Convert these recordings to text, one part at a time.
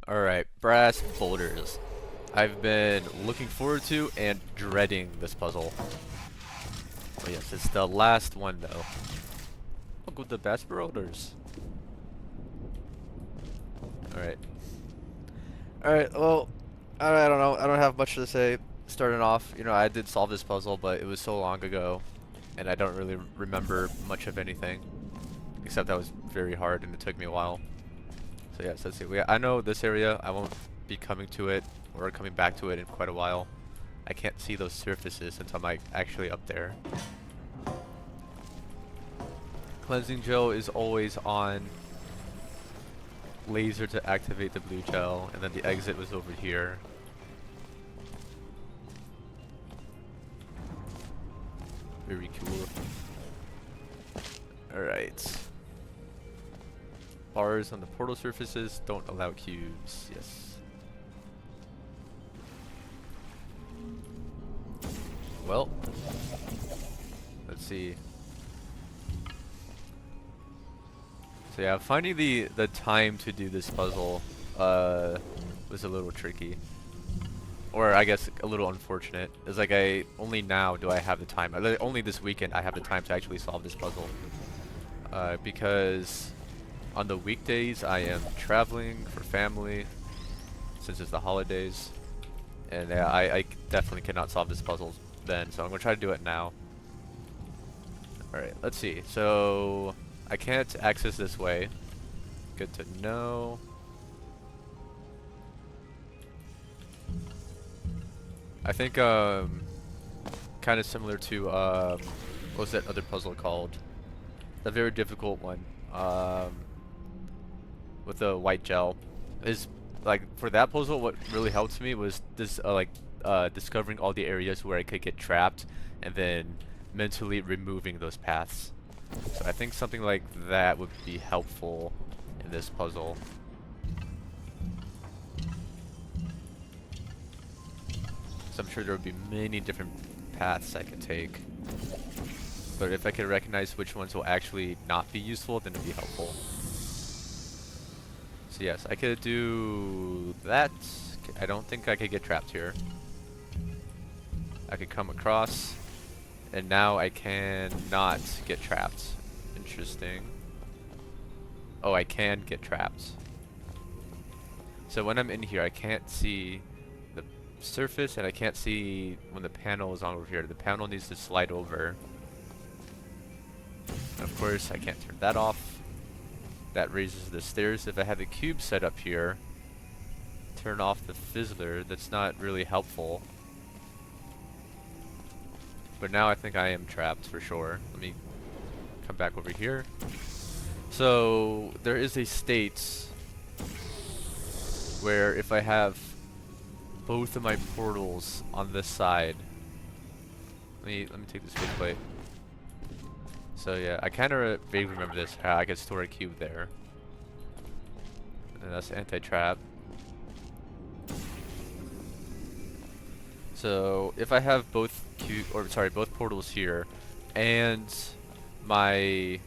Alright, brass boulders. I've been looking forward to and dreading this puzzle. Oh yes, it's the last one though. I'll go with the brass boulders. Alright. Alright, well, I don't know. I don't have much to say. Starting off, I did solve this puzzle, but it was so long ago, and I don't really remember much of anything. Except that was very hard and it took me a while. So yes, let's see. I know this area, I won't be coming to it or coming back to it in quite a while. I can't see those surfaces until I'm like actually up there. Cleansing gel is always on. Laser to activate the blue gel, and then the exit was over here. Very cool. Alright. Bars on the portal surfaces don't allow cubes. Yes. Well, let's see. So yeah, finding the time to do this puzzle was a little tricky. Or I guess a little unfortunate. It's like only now do I have the time. Only this weekend I have the time to actually solve this puzzle. Because on the weekdays I am traveling for family since it's the holidays. And yeah, I definitely cannot solve this puzzle then, so I'm gonna try to do it now. Alright, let's see. So I can't access this way. Good to know. I think kind of similar to what was that other puzzle called? The very difficult one with the white gel. Is like for that puzzle, what really helped me was this discovering all the areas where I could get trapped and then mentally removing those paths. So I think something like that would be helpful in this puzzle. So I'm sure there would be many different paths I could take. But if I could recognize which ones will actually not be useful, then it would be helpful. So yes, I could do that. I don't think I could get trapped here. I could come across. And now I cannot get trapped. Interesting. Oh, I can get trapped. So when I'm in here, I can't see the surface, and I can't see when the panel is on over here. The panel needs to slide over. And of course, I can't turn that off. That raises the stairs. If I had the cube set up here, turn off the fizzler, that's not really helpful. But now I think I am trapped for sure. Let me come back over here. So there is a state where if I have both of my portals on this side, let me take this big plate. So yeah, I kind of vaguely remember this, how I could store a cube there. And that's anti-trap. So if I have both both portals here, and my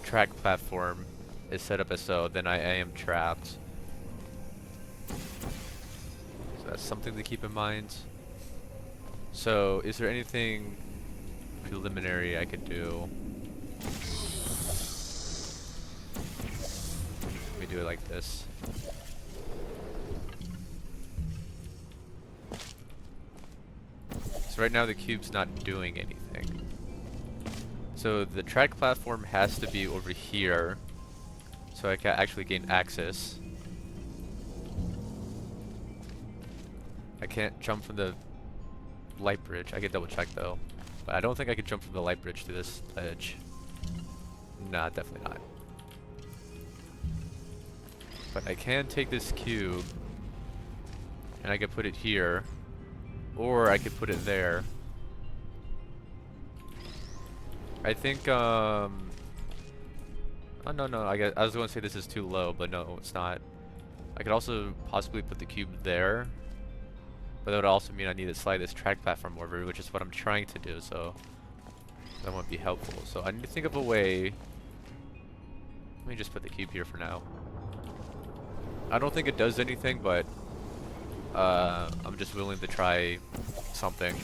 track platform is set up as so, then I am trapped. So that's something to keep in mind. So is there anything preliminary I could do? Let me do it like this. So right now the cube's not doing anything. So the track platform has to be over here so I can actually gain access. I can't jump from the light bridge. I can double check though. But I don't think I can jump from the light bridge to this ledge. Nah, definitely not. But I can take this cube and I can put it here. Or I could put it there. I think, oh no, I was going to say this is too low, but no, it's not. I could also possibly put the cube there. But that would also mean I need to slide this track platform over, which is what I'm trying to do, so that won't be helpful. So I need to think of a way. Let me just put the cube here for now. I don't think it does anything, but I'm just willing to try something.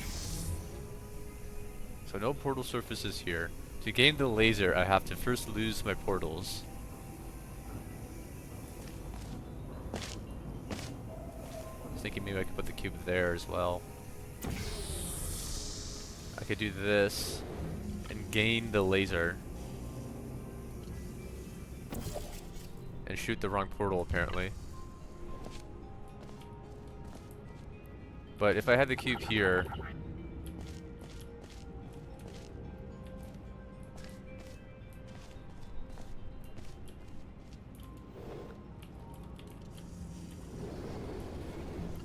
So no portal surfaces here. To gain the laser, I have to first lose my portals. I was thinking maybe I could put the cube there as well. I could do this and gain the laser. And shoot the wrong portal, apparently. But if I had the cube here...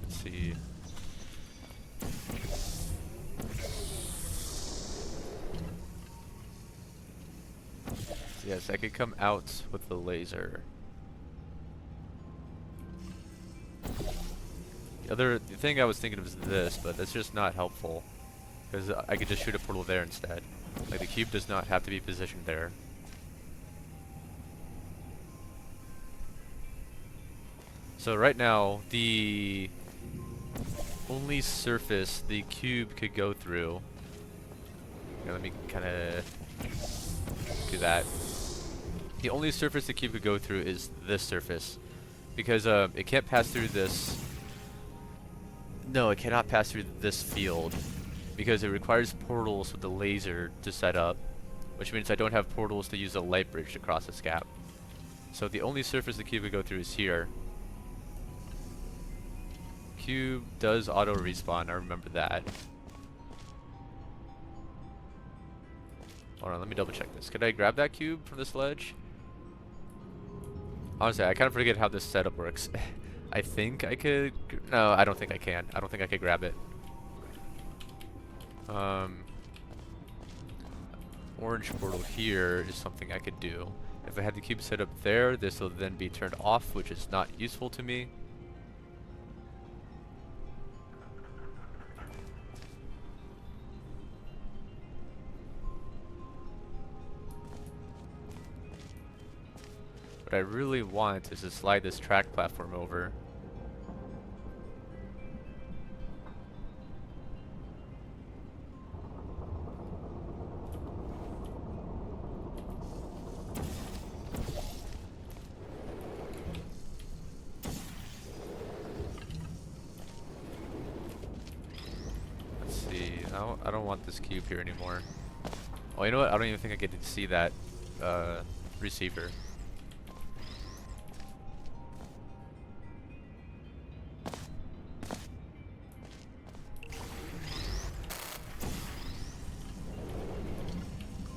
Let's see... Yes, I could come out with the laser. The thing I was thinking of is this, but that's just not helpful. Because I could just shoot a portal there instead. Like, the cube does not have to be positioned there. So right now, the only surface the cube could go through... Let me kind of do that. The only surface the cube could go through is this surface. Because it can't pass through this... No, it cannot pass through this field because it requires portals with the laser to set up, which means I don't have portals to use a light bridge to cross this gap. So the only surface the cube would go through is here. Cube does auto respawn, I remember that. Hold on, let me double check this. Could I grab that cube from this ledge? Honestly, I kind of forget how this setup works. I think I could... No, I don't think I can. I don't think I could grab it. Orange portal here is something I could do. If I had the cube set up there, this will then be turned off, which is not useful to me. What I really want is to slide this track platform over. Let's see. I don't want this cube here anymore. Oh, you know what? I don't even think I get to see that receiver.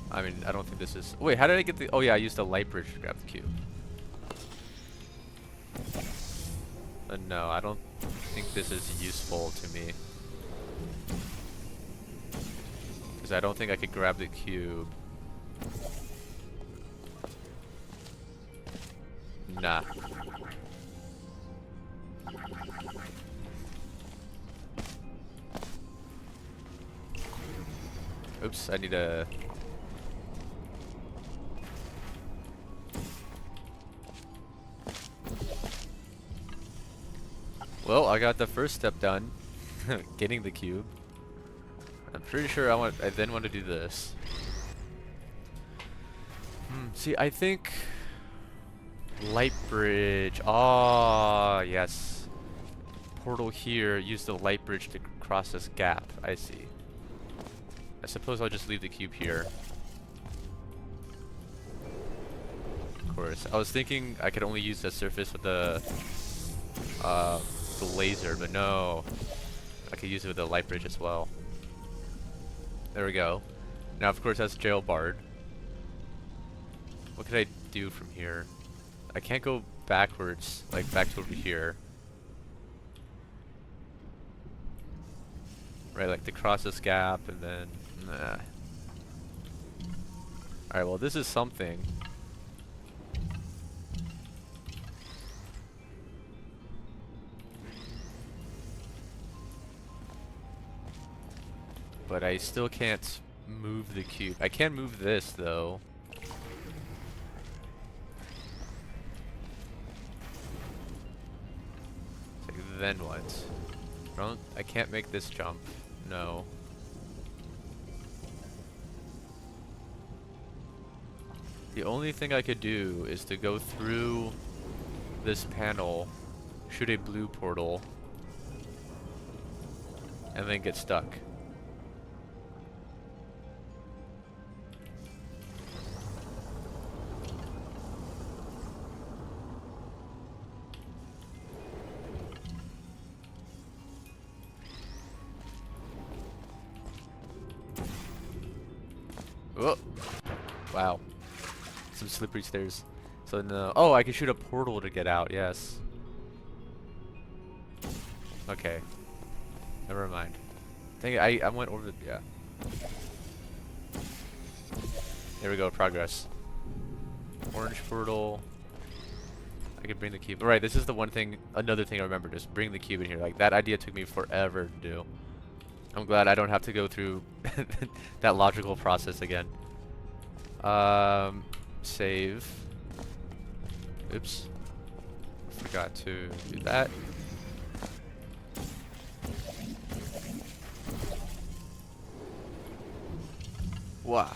I mean, I don't think this is... Wait, how did I get the... Oh yeah, I used a light bridge to grab the cube. No, I don't think this is useful to me. Because I don't think I could grab the cube. Nah. Oops, I need a... Well, I got the first step done, getting the cube. I'm pretty sure I then want to do this. See, I think light bridge. Ah, yes. Portal here. Use the light bridge to cross this gap. I see. I suppose I'll just leave the cube here. Of course, I was thinking I could only use the surface with the laser, but no, I could use it with the light bridge as well. There we go. Now, of course, that's jail barred. What could I do from here? I can't go backwards, like back to over here. Right, like to cross this gap and then... Nah. Alright, well, this is something. But I still can't move the cube. I can move this, though. then what? I can't make this jump. No. The only thing I could do is to go through this panel, shoot a blue portal, and then get stuck. Oh, wow. Some slippery stairs. So no. Oh, I can shoot a portal to get out. Yes. Okay. Never mind. I think I went over the, yeah. There we go. Progress. Orange portal. I could bring the cube. Right. This is the one thing. Another thing I remember. Just bring the cube in here. Like that idea took me forever to do. I'm glad I don't have to go through that logical process again. Save. Oops. Forgot to do that. Wow.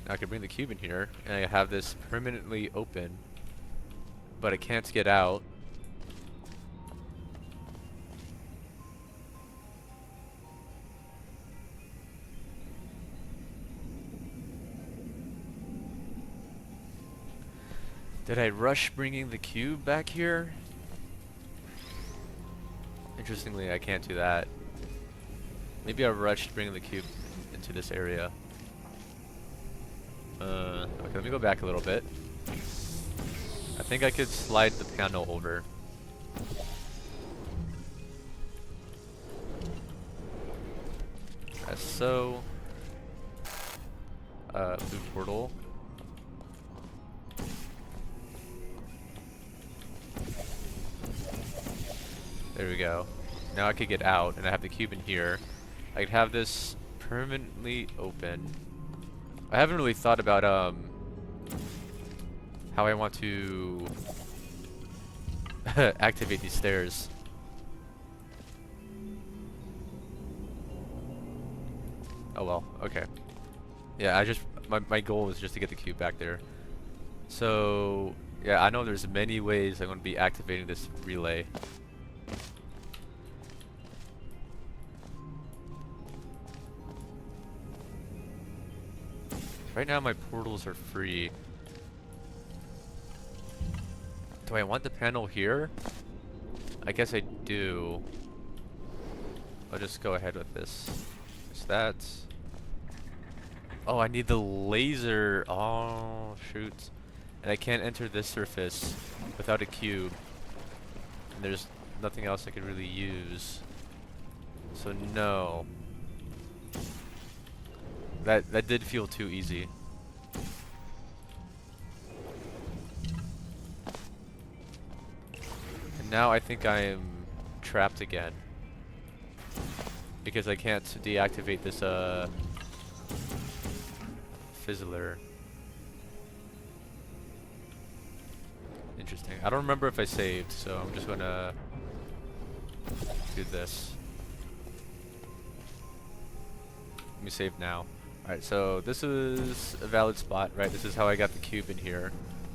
Now I can bring the cube in here, and I have this permanently open, but I can't get out. Did I rush bringing the cube back here? Interestingly, I can't do that. Maybe I rushed bringing the cube into this area. Okay, let me go back a little bit. I think I could slide the panel over. As so. Blue portal. There we go. Now I could get out, and I have the cube in here. I could have this permanently open. I haven't really thought about how I want to activate these stairs. Oh well, okay. Yeah, my goal was just to get the cube back there. So yeah, I know there's many ways I'm going to be activating this relay. Right now my portals are free. Do I want the panel here? I guess I do. I'll just go ahead with this. Is that? Oh, I need the laser. Oh, shoot. And I can't enter this surface without a cube. And there's nothing else I could really use. So no. That did feel too easy. And now I think I am trapped again. Because I can't deactivate this fizzler. Interesting. I don't remember if I saved, so I'm just gonna do this. Let me save now. Alright, so this is a valid spot, right? This is how I got the cube in here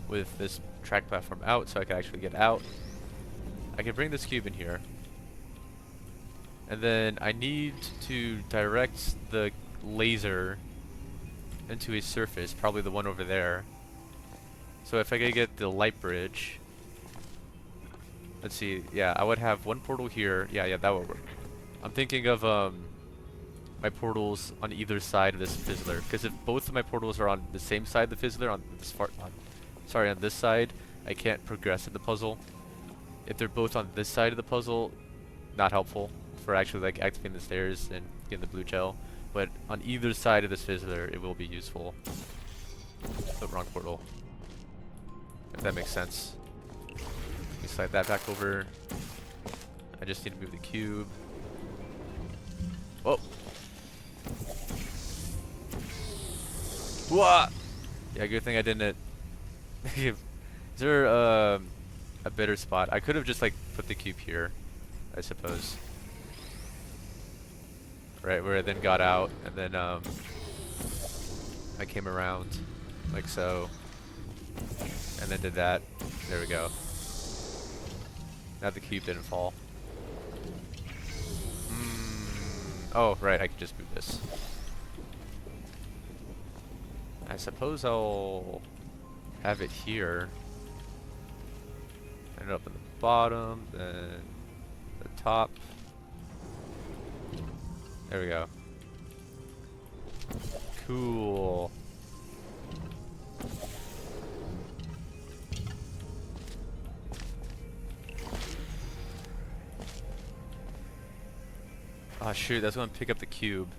with this track platform out, so I can actually get out. I can bring this cube in here. And then I need to direct the laser into a surface, probably the one over there. So if I could get the light bridge, let's see, yeah, I would have one portal here. Yeah, that would work. I'm thinking of my portals on either side of this fizzler, because if both of my portals are on the same side of the fizzler, on this side, I can't progress in the puzzle. If they're both on this side of the puzzle, not helpful for actually like activating the stairs and getting the blue gel. But on either side of this fizzler, it will be useful. Oh, wrong portal. If that makes sense. Let me slide that back over. I just need to move the cube. Oh. Whoa! Yeah, good thing I didn't. Is there a better spot? I could have just like put the cube here, I suppose. Right, where I then got out, and then I came around, like so, and then did that. There we go. Now the cube didn't fall. Oh, right, I can just move this. I suppose I'll have it here. End up in the bottom, then the top. There we go. Cool. Oh shoot, that's gonna pick up the cube.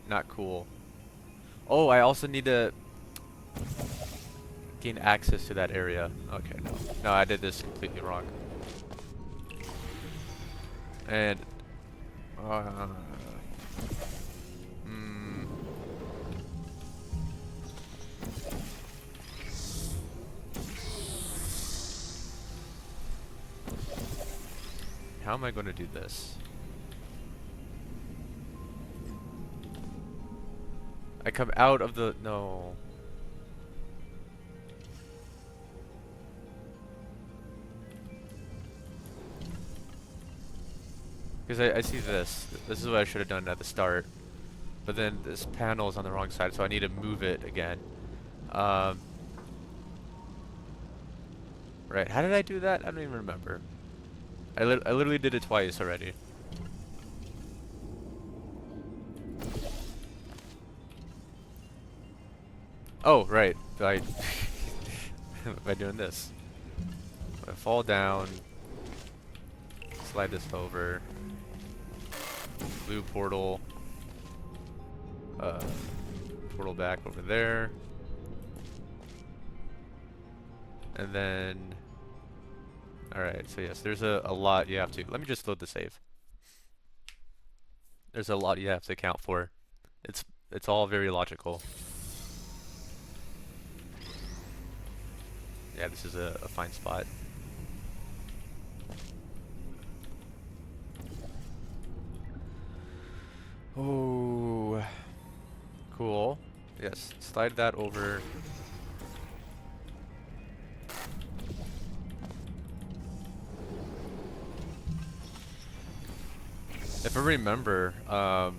Not cool. Oh, I also need to gain access to that area. Okay, no. No, I did this completely wrong. And how am I going to do this? I come out of the... No. Because I see this. This is what I should have done at the start. But then this panel is on the wrong side, so I need to move it again. Right, how did I do that? I don't even remember. I literally did it twice already. Oh, right. By doing this. I fall down. Slide this over. Blue portal. Portal back over there. And then... Alright, so yes, there's a lot you have to... Let me just load the save. There's a lot you have to account for. It's all very logical. Yeah, this is a fine spot. Oh, cool. Yes, slide that over. If I remember, I'll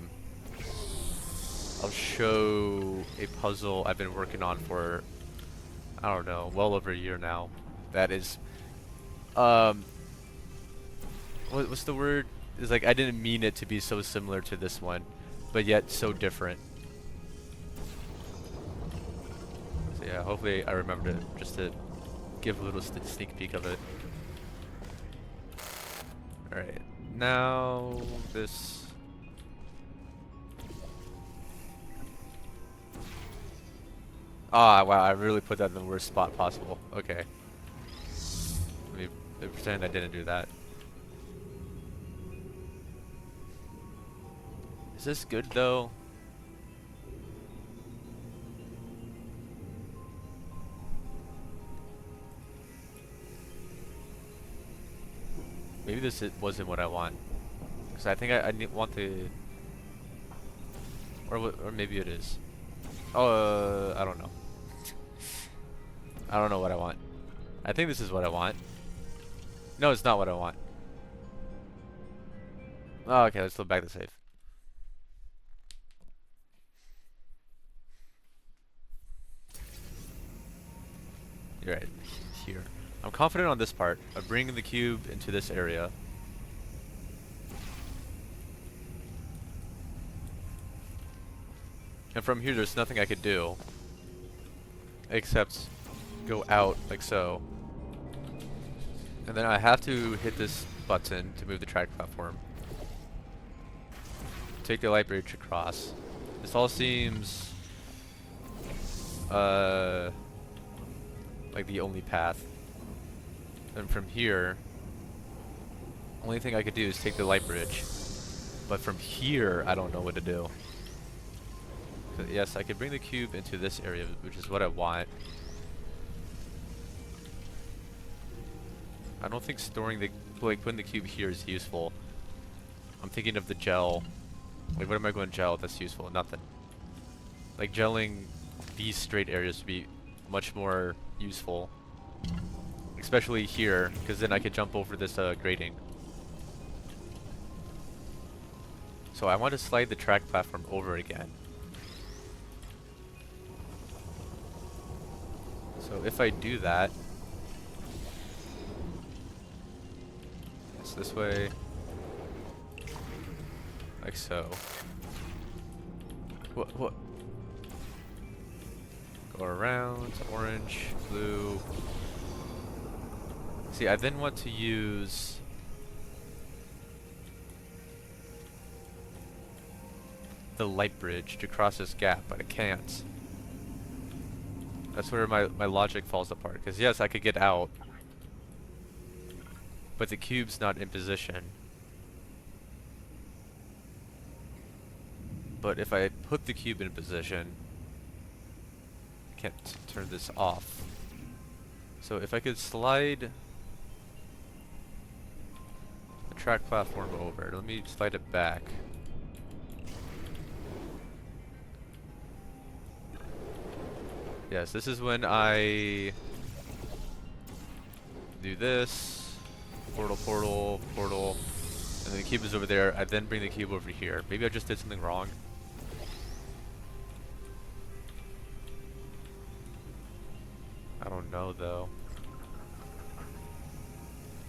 show a puzzle I've been working on for, I don't know, well over a year now. That is, what's the word? It's like I didn't mean it to be so similar to this one, but yet so different. So yeah, hopefully I remembered it just to give a little sneak peek of it. Alright, now this... Ah, wow, I really put that in the worst spot possible. Okay. Let me pretend I didn't do that. Is this good though? Maybe this wasn't what I want. Because I think I want the... Or maybe it is. Oh, I don't know. I don't know what I want. I think this is what I want. No, it's not what I want. Oh, okay, let's look back to save. You're right. Here. I'm confident on this part of bringing the cube into this area. And from here, there's nothing I could do except go out like so. And then I have to hit this button to move the track platform. Take the light bridge across. This all seems... like the only path. And from here, only thing I could do is take the light bridge. But from here, I don't know what to do. Yes, I could bring the cube into this area, which is what I want. I don't think storing the, like, putting the cube here is useful. I'm thinking of the gel. Like, what am I going to gel that's useful? Nothing. Like, gelling these straight areas would be much more useful. Especially here, because then I could jump over this grating. So I want to slide the track platform over again. So if I do that, it's this way, like so. What? Go around, orange, blue. See, I then want to use the light bridge to cross this gap, but I can't. That's where my logic falls apart. Because yes, I could get out, but the cube's not in position. But if I put the cube in position, I can't turn this off. So if I could slide the track platform over, let me slide it back. Yes, this is when I do this, portal, and then the cube is over there. I then bring the cube over here. Maybe I just did something wrong. I don't know though.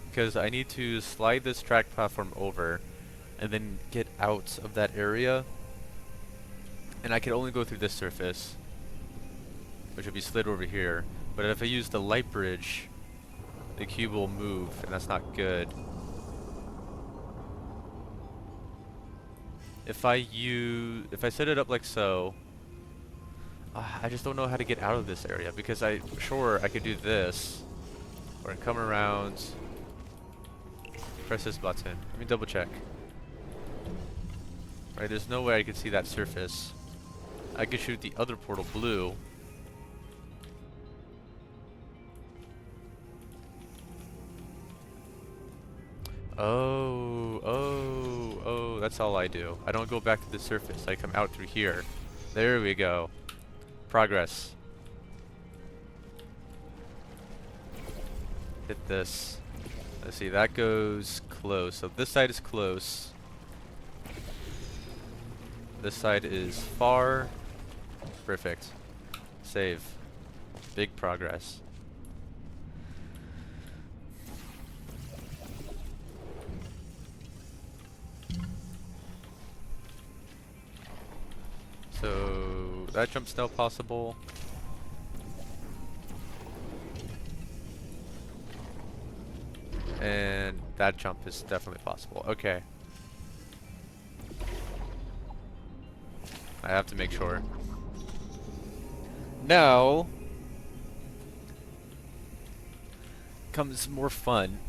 Because I need to slide this track platform over and then get out of that area. And I can only go through this surface, which would be slid over here. But if I use the light bridge, the cube will move, and that's not good. If I set it up like so, I just don't know how to get out of this area, because I could do this, or come around, press this button. Let me double check. Right, there's no way I could see that surface. I could shoot the other portal blue. Oh, that's all I do. I don't go back to the surface. I come out through here. There we go. Progress. Hit this. Let's see, that goes close. So this side is close. This side is far. Perfect. Save. Big progress. So that jump's now possible. And that jump is definitely possible. Okay. I have to make sure. Now comes more fun.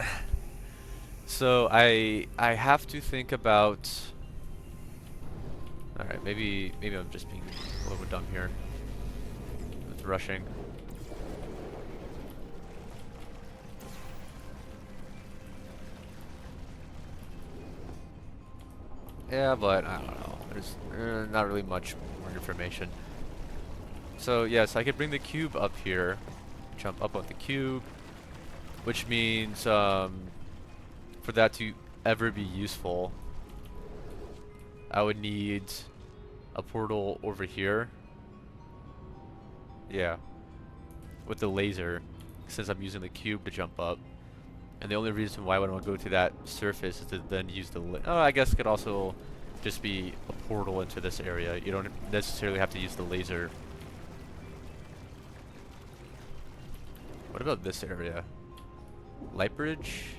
So I have to think about. All right, maybe I'm just being a little bit dumb here with rushing. Yeah, but I don't know. There's not really much more information. So yes, I could bring the cube up here, jump up on the cube, which means for that to ever be useful, I would need a portal over here. Yeah, with the laser, since I'm using the cube to jump up. And the only reason why I would want to go to that surface is to then use the I guess it could also just be a portal into this area. You don't necessarily have to use the laser. What about this area? Light bridge?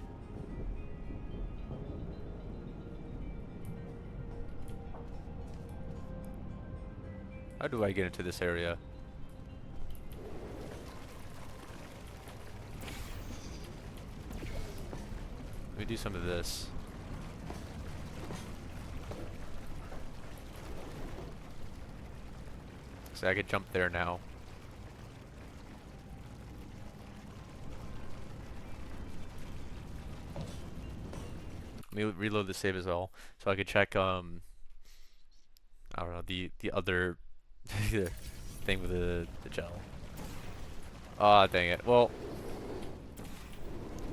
How do I get into this area? do some of this. So I could jump there now. Let me reload the save as well, so I could check I don't know, the other thing with the gel. Ah, dang it. Well,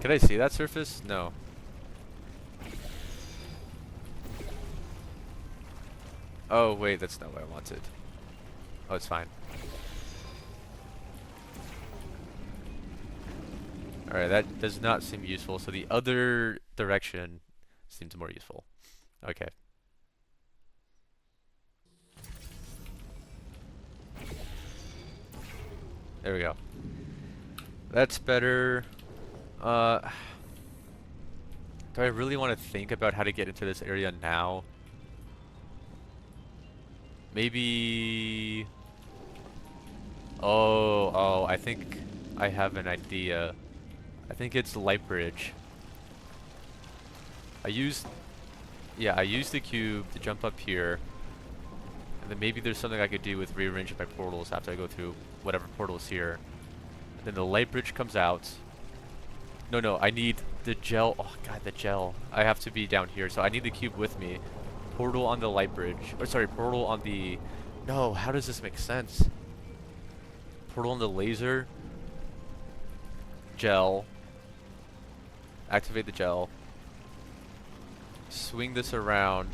can I see that surface? No. Oh wait, that's not what I wanted. Oh, it's fine. Alright, that does not seem useful, so the other direction seems more useful. Okay. There we go. That's better. Do I really want to think about how to get into this area now? Maybe... Oh, I think I have an idea. I think it's Light Bridge. I used the cube to jump up here. And then maybe there's something I could do with rearranging my portals after I go through whatever portal is here. Then the Light Bridge comes out. No, I need the gel. Oh god, the gel. I have to be down here, so I need the cube with me. Portal on the Light Bridge. Or sorry, portal on the... No, how does this make sense? Portal on the laser. Gel. Activate the gel. Swing this around.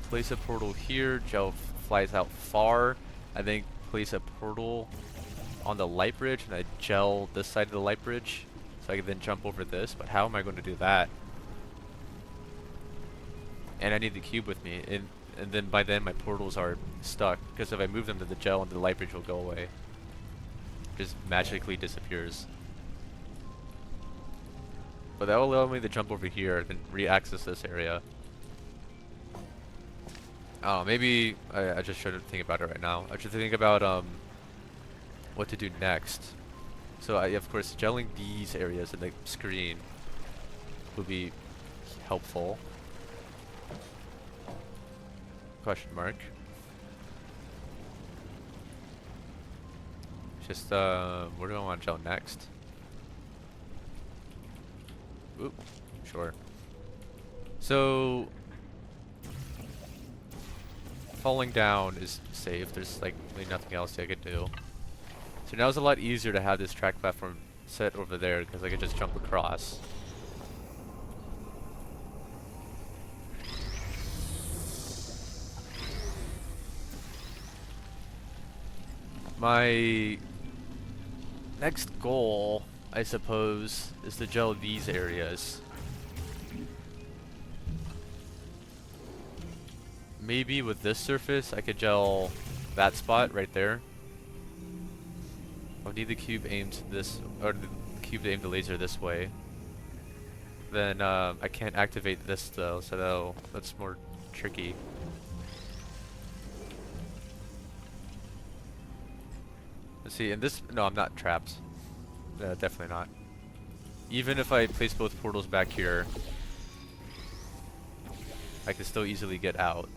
Place a portal here. Gel flies out far. I then place a portal on the Light Bridge and I gel this side of the Light Bridge. So I can then jump over this, but how am I going to do that? And I need the cube with me, and then by then my portals are stuck, because if I move them to the gel and the Light Bridge will go away. It just magically disappears. But that will allow me to jump over here and re-access this area. Oh, maybe I just shouldn't think about it right now. I should think about what to do next. So of course, gelling these areas in the screen would be helpful. Question mark. Just where do I want to gel next? Oop, sure. So falling down is safe. There's like really nothing else I could do. So now it's a lot easier to have this track platform set over there because I could just jump across. My next goal, I suppose, is to gel these areas. Maybe with this surface, I could gel that spot right there. I'll need the cube aimed this, or the cube aimed the laser this way. Then I can't activate this though, so that's more tricky. Let's see, in this, no, I'm not trapped. Definitely not. Even if I place both portals back here, I can still easily get out.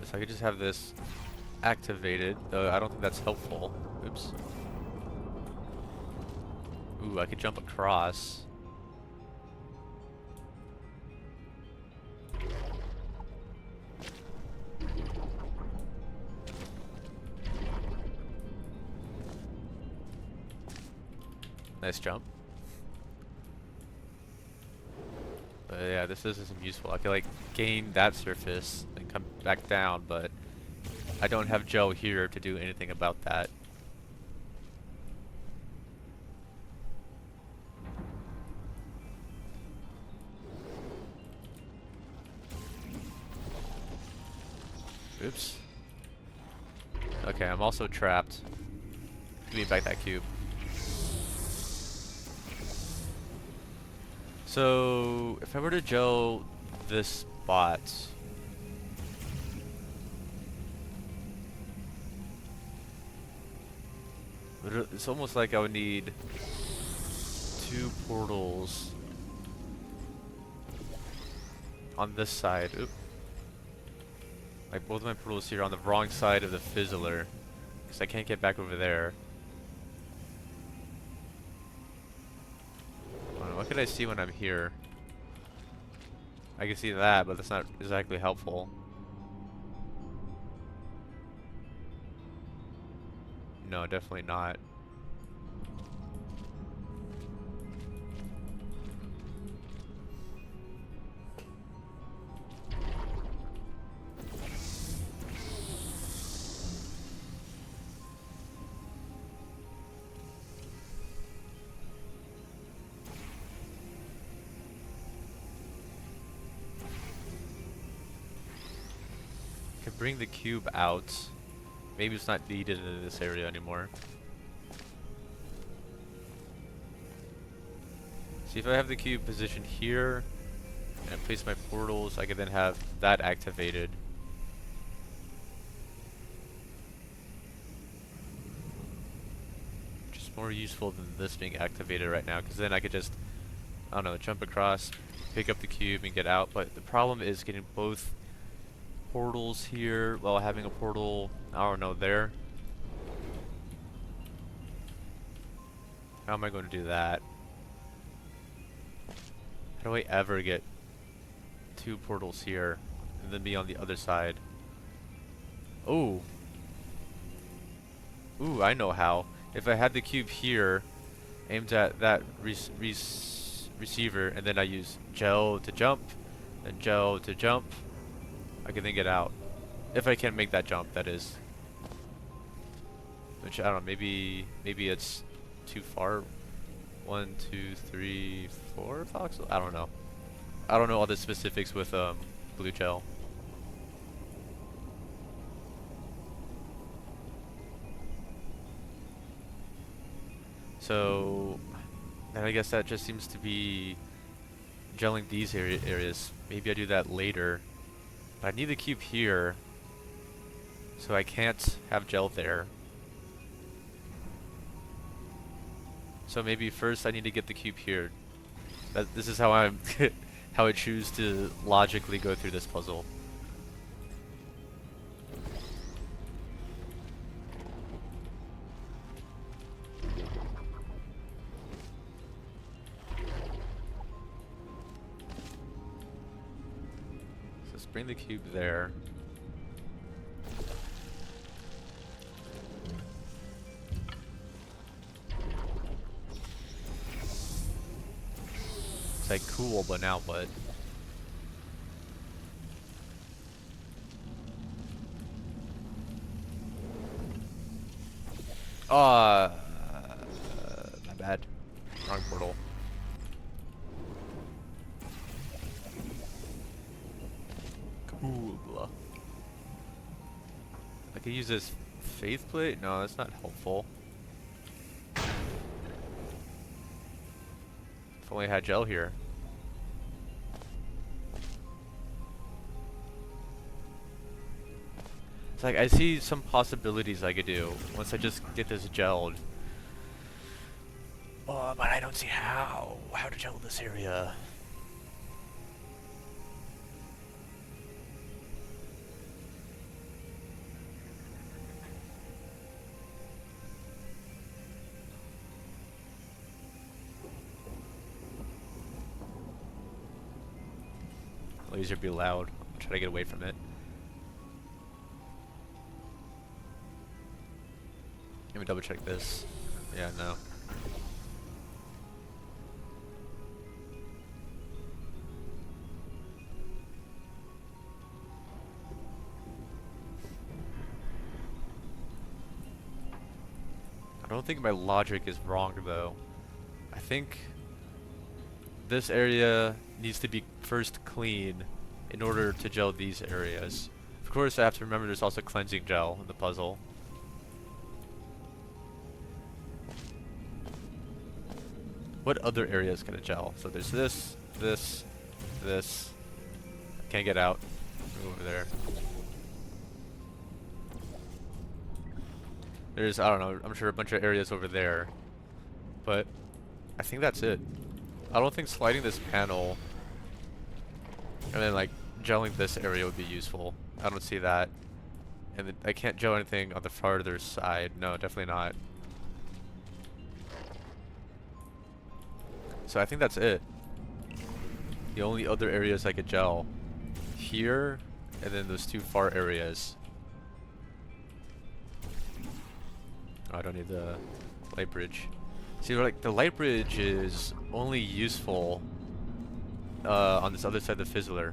So I could just have this activated, though I don't think that's helpful. Oops. Ooh, I could jump across. Nice jump. But yeah, this isn't useful. I could like gain that surface and come back down, but I don't have gel here to do anything about that. Oops. Okay, I'm also trapped. Give me back that cube. So if I were to gel this spot, it's almost like I would need 2 portals on this side. Oop. Like both of my portals here on the wrong side of the fizzler, because I can't get back over there. I don't know, what can I see when I'm here? I can see that, but that's not exactly helpful. No, definitely not. Can bring the cube out. Maybe it's not needed in this area anymore. See, if I have the cube positioned here and place my portals, I can then have that activated. Which is more useful than this being activated right now, because then I could just, I don't know, jump across, pick up the cube and get out. But the problem is getting both portals here while having a portal, I don't know, there. How am I going to do that? How do I ever get 2 portals here and then be on the other side? Oh. Ooh, I know how. If I had the cube here, aimed at that receiver, and then I use gel to jump, and gel to jump, I can then get out. If I can make that jump, that is. Which, I don't know, maybe it's too far. 1, 2, 3, 4 voxels? I don't know. I don't know all the specifics with blue gel. So, and I guess that just seems to be gelling these areas. Maybe I do that later. But I need the cube here, so I can't have gel there. So maybe first I need to get the cube here. This is how I'm how I choose to logically go through this puzzle. So let's bring the cube there. It's like cool, but now what? My bad. Wrong portal. Cool. I could use this faith plate? No, that's not helpful. If only I had gel here. It's like I see some possibilities I could do once I just get this gelled. Oh, but I don't see how to gel this area. Laser be loud. Try to get away from it. Let me double check this. Yeah, no. I don't think my logic is wrong though. I think this area needs to be first clean in order to gel these areas. Of course I have to remember there's also cleansing gel in the puzzle. What other areas can it gel? So there's this, this, this. Can't get out. Move over there. There's, I don't know, I'm sure a bunch of areas over there. But I think that's it. I don't think sliding this panel and then like gelling this area would be useful. I don't see that. And then I can't gel anything on the farther side. No, definitely not. So I think that's it. The only other areas I could gel here, and then those two far areas. Oh, I don't need the light bridge. See, like the light bridge is only useful on this other side of the fizzler.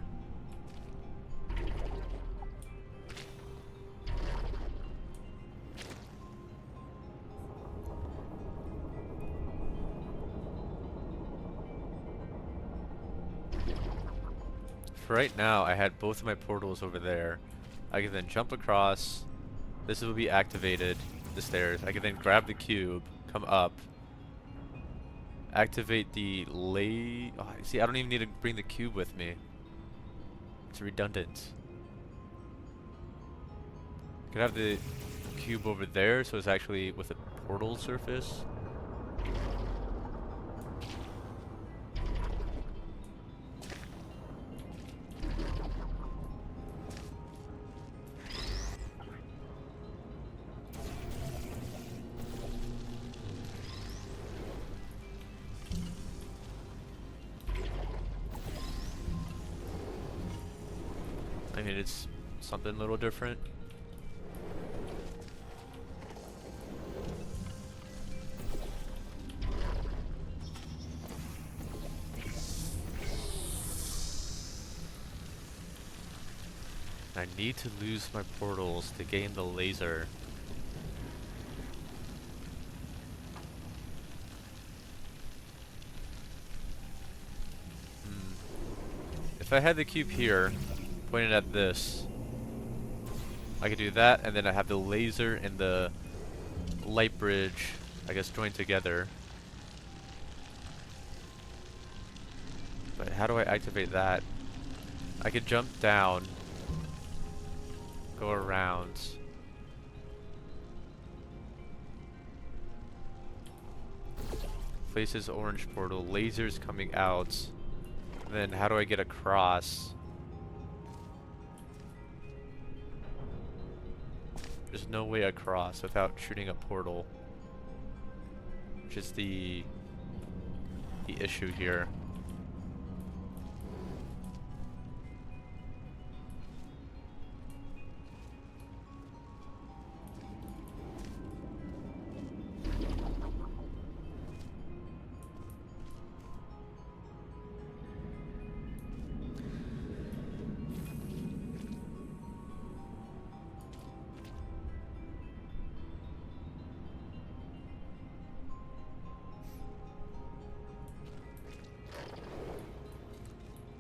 For right now, I had both of my portals over there. I can then jump across. This will be activated. The stairs. I can then grab the cube, come up, activate the Oh, see, I don't even need to bring the cube with me. It's redundant. Could have the cube over there, so it's actually with a portal surface. I mean, it's something a little different. I need to lose my portals to gain the laser. If I had the cube here, pointed at this, I could do that, and then I have the laser and the light bridge, I guess, joined together. But how do I activate that? I could jump down, go around. Places orange portal, lasers coming out. And then how do I get across? There's no way across without shooting a portal. Which is the issue here.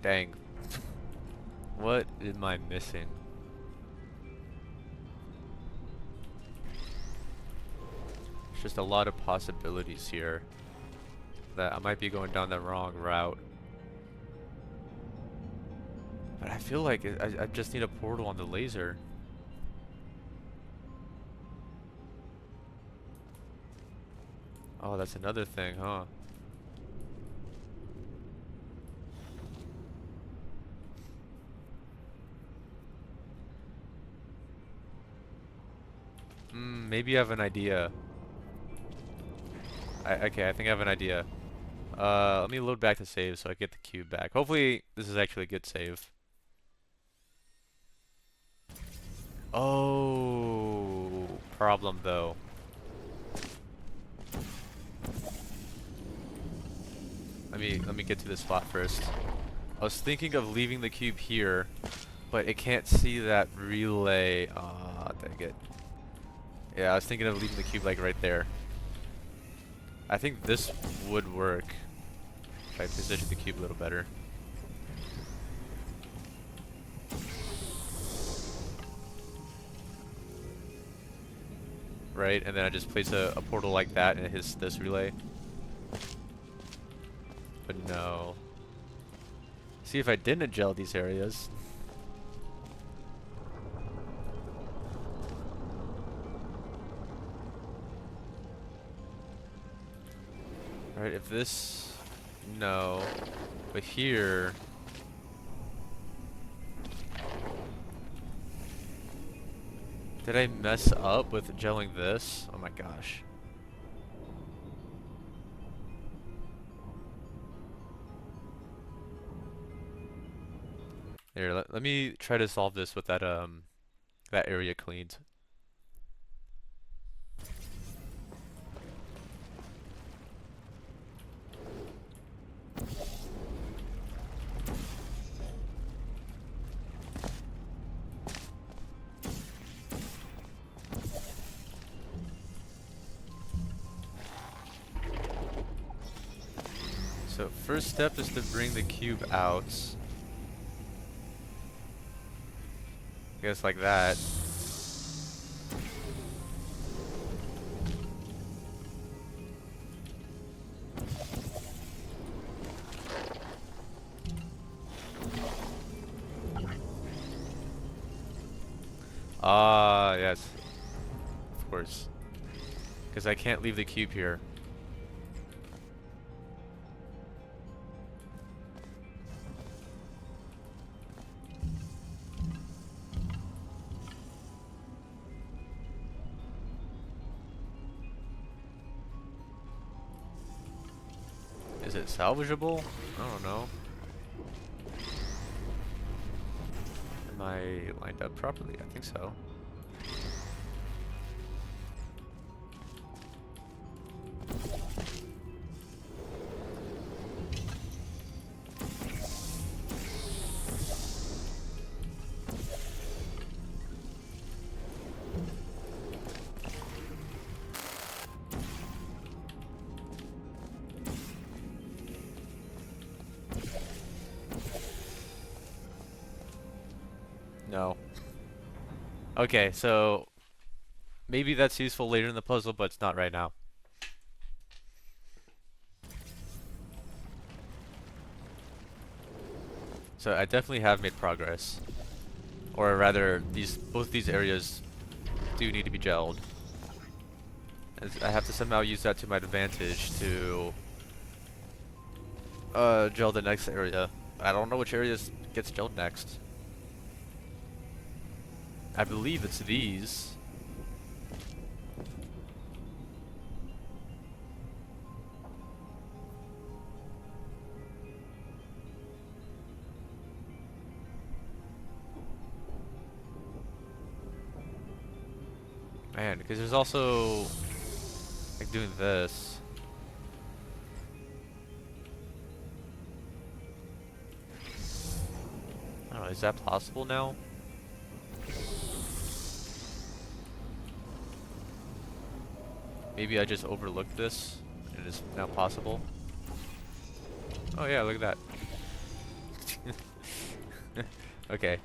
Dang. What am I missing? There's just a lot of possibilities here that I might be going down the wrong route. But I feel like I just need a portal on the laser. Oh, that's another thing, huh? Maybe I have an idea. Okay, I think I have an idea. Let me load back the save so I get the cube back. Hopefully, this is actually a good save. Oh, problem though. Let me get to this spot first. I was thinking of leaving the cube here, but it can't see that relay. Ah, dang it. Yeah, I was thinking of leaving the cube like right there. I think this would work if I position the cube a little better. Right, and then I just place a portal like that and it hits this relay. But no. See if I didn't gel these areas. Alright, if this... No. But here... Did I mess up with gelling this? Oh my gosh. Here, let me try to solve this with that that area cleaned. So first step is to bring the cube out. I guess like that. Ah, yes. Of course. Because I can't leave the cube here. Is it salvageable? I don't know. Am I lined up properly? I think so. No. Okay, so maybe that's useful later in the puzzle, but it's not right now. So I definitely have made progress. Or rather, both these areas do need to be gelled. I have to somehow use that to my advantage to gel the next area. I don't know which areas gets gelled next. I believe it's these. Man, because there's also like doing this. I don't know, is that possible now? Maybe I just overlooked this and it's now possible. Oh yeah, look at that. Okay.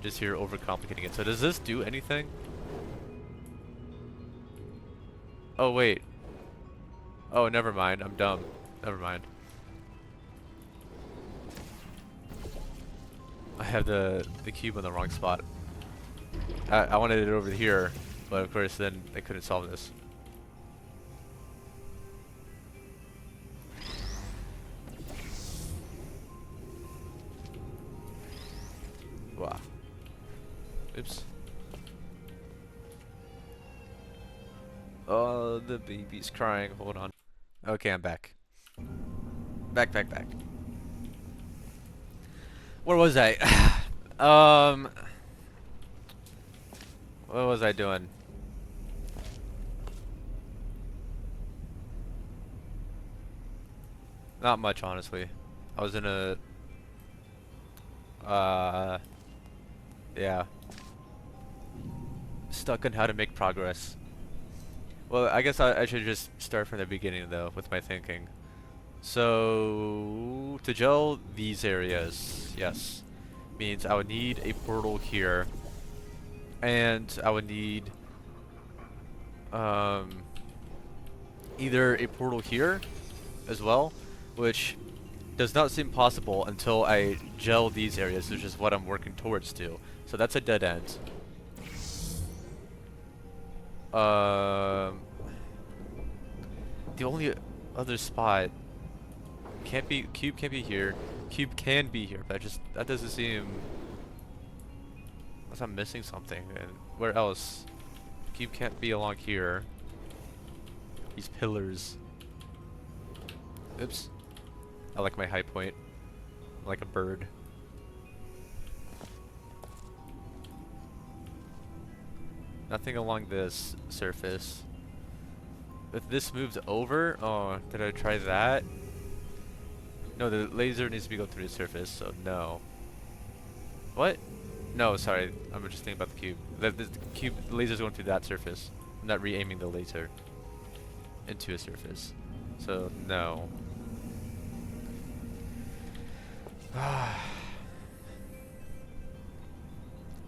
Just here overcomplicating it. So does this do anything? Oh wait. Oh, never mind. I'm dumb. Never mind. I have the cube in the wrong spot. I wanted it over here, but of course then I couldn't solve this. Wow. Oops. Oh, the baby's crying. Hold on. Okay, I'm back. Back. Where was I? What was I doing? Not much, honestly. I was in a... yeah. Stuck on how to make progress. Well, I guess I should just start from the beginning, though, with my thinking. So, to gel these areas, yes, means I would need a portal here. And I would need either a portal here as well, which does not seem possible until I gel these areas, which is what I'm working towards to. So that's a dead end. The only other spot can't be cube. Can't be here. Cube can be here, but that doesn't seem. Unless I'm missing something. And where else? Cube can't be along here. These pillars. Oops. I like my high point. I'm like a bird. Nothing along this surface. If this moves over, oh, did I try that? No, the laser needs to go through the surface, so no. What? No, sorry, I'm just thinking about the cube. The cube, the laser's going through that surface. I'm not re-aiming the laser into a surface. So, no.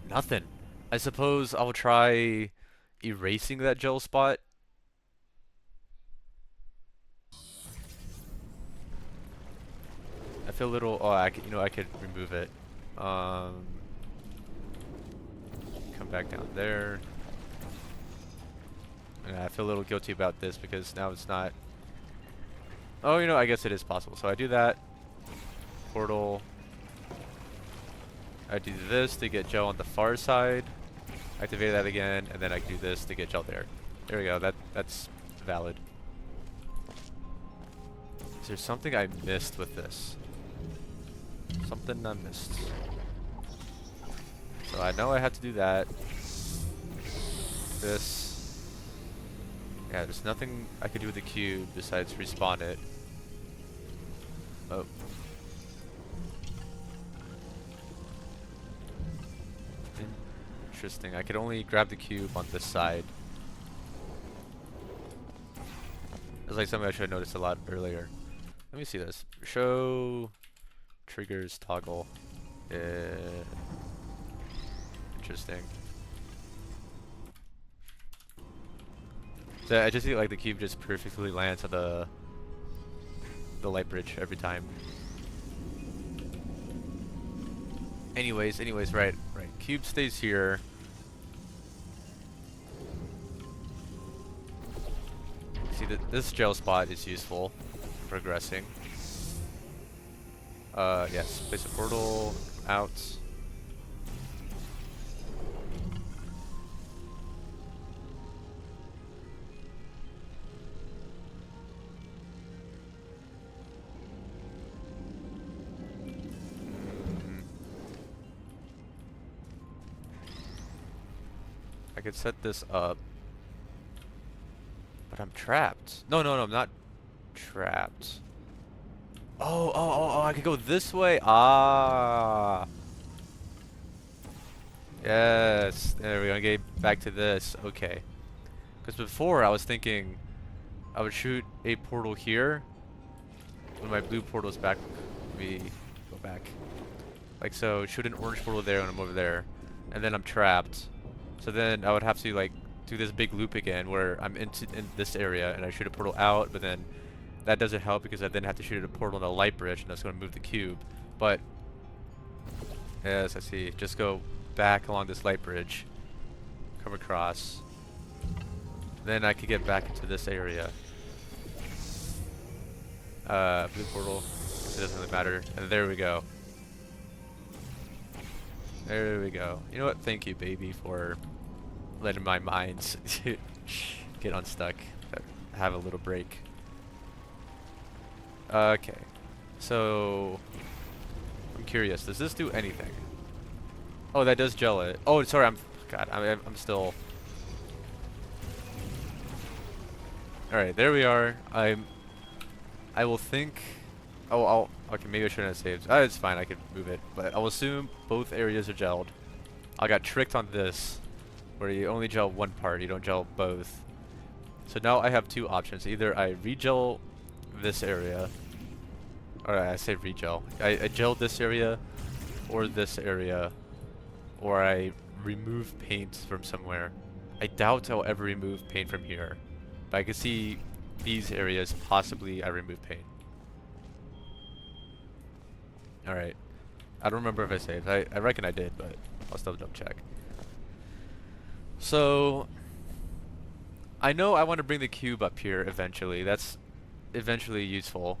Nothing. I suppose I'll try erasing that gel spot. I feel a little. Oh, I could, I could remove it. Come back down there. And I feel a little guilty about this because now it's not. Oh, I guess it is possible. So I do that. Portal. I do this to get gel on the far side. Activate that again, and then I do this to get gel there. There we go. That's valid. Is there something I missed with this? Something I missed. So I know I have to do that. This. Yeah, there's nothing I could do with the cube besides respawn it. Oh. Interesting. I could only grab the cube on this side. It's like something I should have noticed a lot earlier. Let me see this. Show triggers toggle. Interesting. So I just feel like the cube just perfectly lands on the light bridge every time. Anyways, right. Cube stays here. See that this gel spot is useful for progressing. Yes, place a portal out. I could set this up, but I'm trapped. No, I'm not trapped. Oh, I could go this way. Ah. Yes, there we go. Get back to this. Okay. Because before I was thinking I would shoot a portal here. When my blue portal's back, we go back. Like so, shoot an orange portal there when I'm over there. And then I'm trapped. So then I would have to like do this big loop again where I'm in this area and I shoot a portal out, but then that doesn't help because I then have to shoot a portal on the light bridge and that's going to move the cube. But yes, I see. Just go back along this light bridge, come across. Then I could get back into this area. Blue portal. It doesn't really matter. And there we go. There we go. You know what? Thank you, baby, for letting my mind get unstuck. Have a little break. Okay. So I'm curious. Does this do anything? Oh, that does gel it. Oh, sorry. I'm still. All right. There we are. I will think. Oh, okay, maybe I shouldn't have saved. It's fine, I can move it. But I'll assume both areas are gelled. I got tricked on this, where you only gel one part, you don't gel both. So now I have two options. Either I re-gel this area, or I say re-gel. I gel this area, or this area, or I remove paint from somewhere. I doubt I'll ever remove paint from here. But I can see these areas, possibly I remove paint. Alright. I don't remember if I saved. I reckon I did, but I'll still double check. So, I know I want to bring the cube up here eventually. That's eventually useful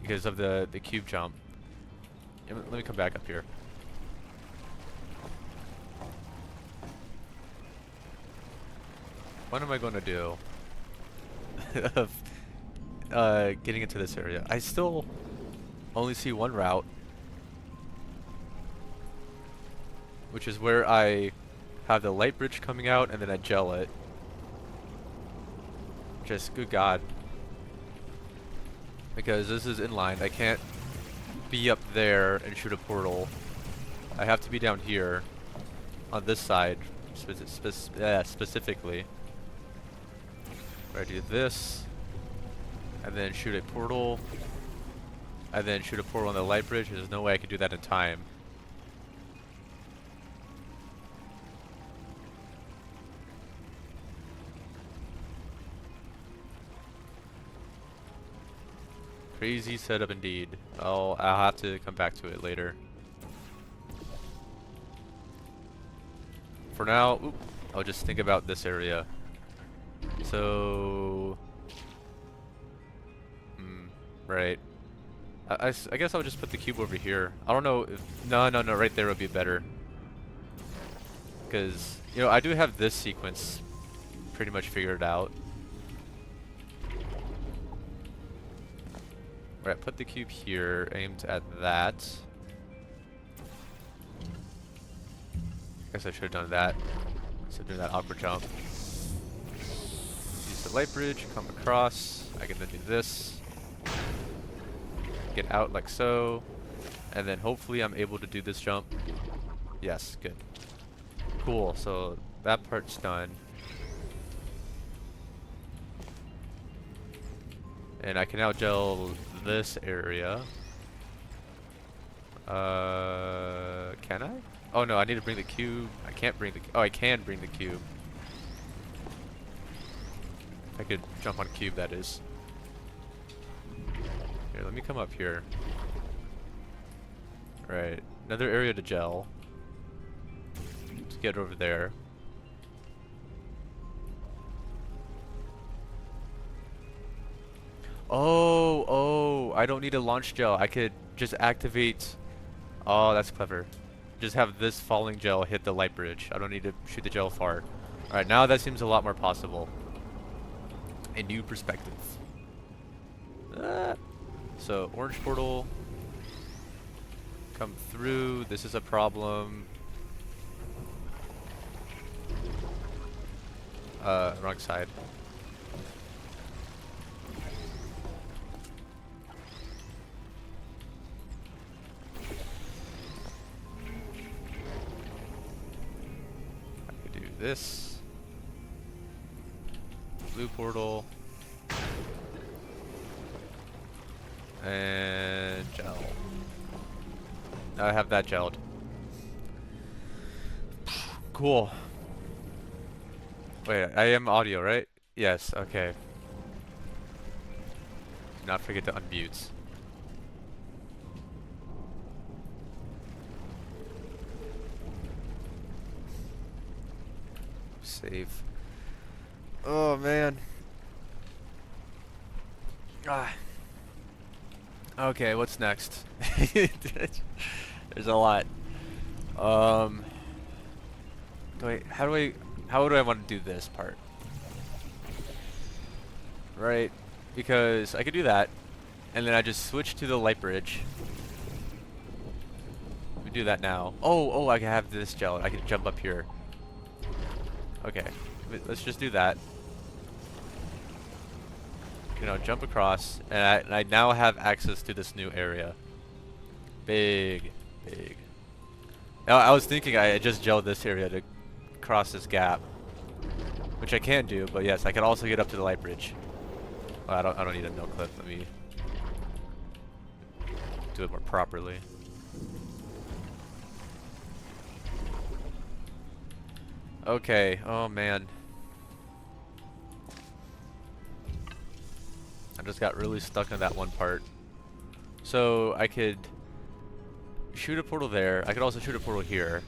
because of the cube jump. Let me come back up here. What am I going to do of getting into this area? I still only see one route, which is where I have the light bridge coming out and then I gel it. Just good God. Because this is inline, I can't be up there and shoot a portal. I have to be down here on this side specifically. Where I do this and then shoot a portal and then shoot a portal on the light bridge. There's no way I could do that in time. Crazy setup indeed. I'll have to come back to it later. For now, I'll just think about this area. So, right. I guess I'll just put the cube over here. I don't know if no, right there would be better. Because you know I do have this sequence pretty much figured out. Right, put the cube here, aimed at that. Guess I should have done that. Instead of doing that awkward jump. Use the light bridge, come across. I can then do this. Get out like so. And then hopefully I'm able to do this jump. Yes, good. Cool, so that part's done. And I can now gel this area. Can I? Oh no, I need to bring the cube. I can't bring the. Oh, I can bring the cube. I could jump on cube, that is. Here, let me come up here. Right, another area to gel. To get over there. Oh, I don't need a launch gel. I could just activate. Oh, that's clever. Just have this falling gel hit the light bridge. I don't need to shoot the gel far. Alright, now that seems a lot more possible. A new perspective. So, orange portal. Come through. This is a problem. Wrong side. This blue portal and gel. Now I have that gelled. Cool. Wait, I am audio, right? Yes, okay. Do not forget to unmute. Save. Oh man. Okay, what's next? There's a lot. How do I want to do this part? Right, because I could do that, and then I just switch to the light bridge. Let me do that now. Oh, I can have this gel. I can jump up here. Okay, let's just do that. You know, jump across, and I now have access to this new area. Big. Now, I was thinking I just gelled this area to cross this gap, which I can do, but yes, I can also get up to the light bridge. Well, I don't need a no clip. Let me do it more properly. Okay, oh man. I just got really stuck on that one part. So I could shoot a portal there. I could also shoot a portal here.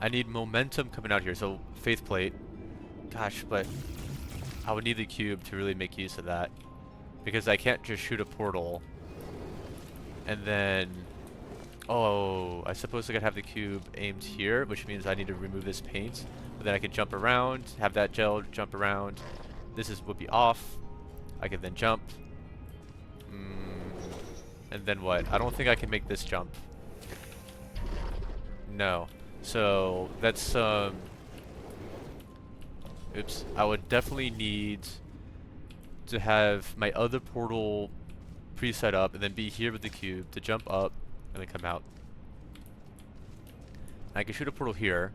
I need momentum coming out here, so faith plate. Gosh, but I would need the cube to really make use of that. Because I can't just shoot a portal. And then... Oh, I suppose I could have the cube aimed here, which means I need to remove this paint. But then I could jump around, have that gel jump around. Would be off. I could then jump. And then what? I don't think I can make this jump. No. So, that's, oops. I would definitely need to have my other portal pre-set up and then be here with the cube to jump up and then come out. I can shoot a portal here.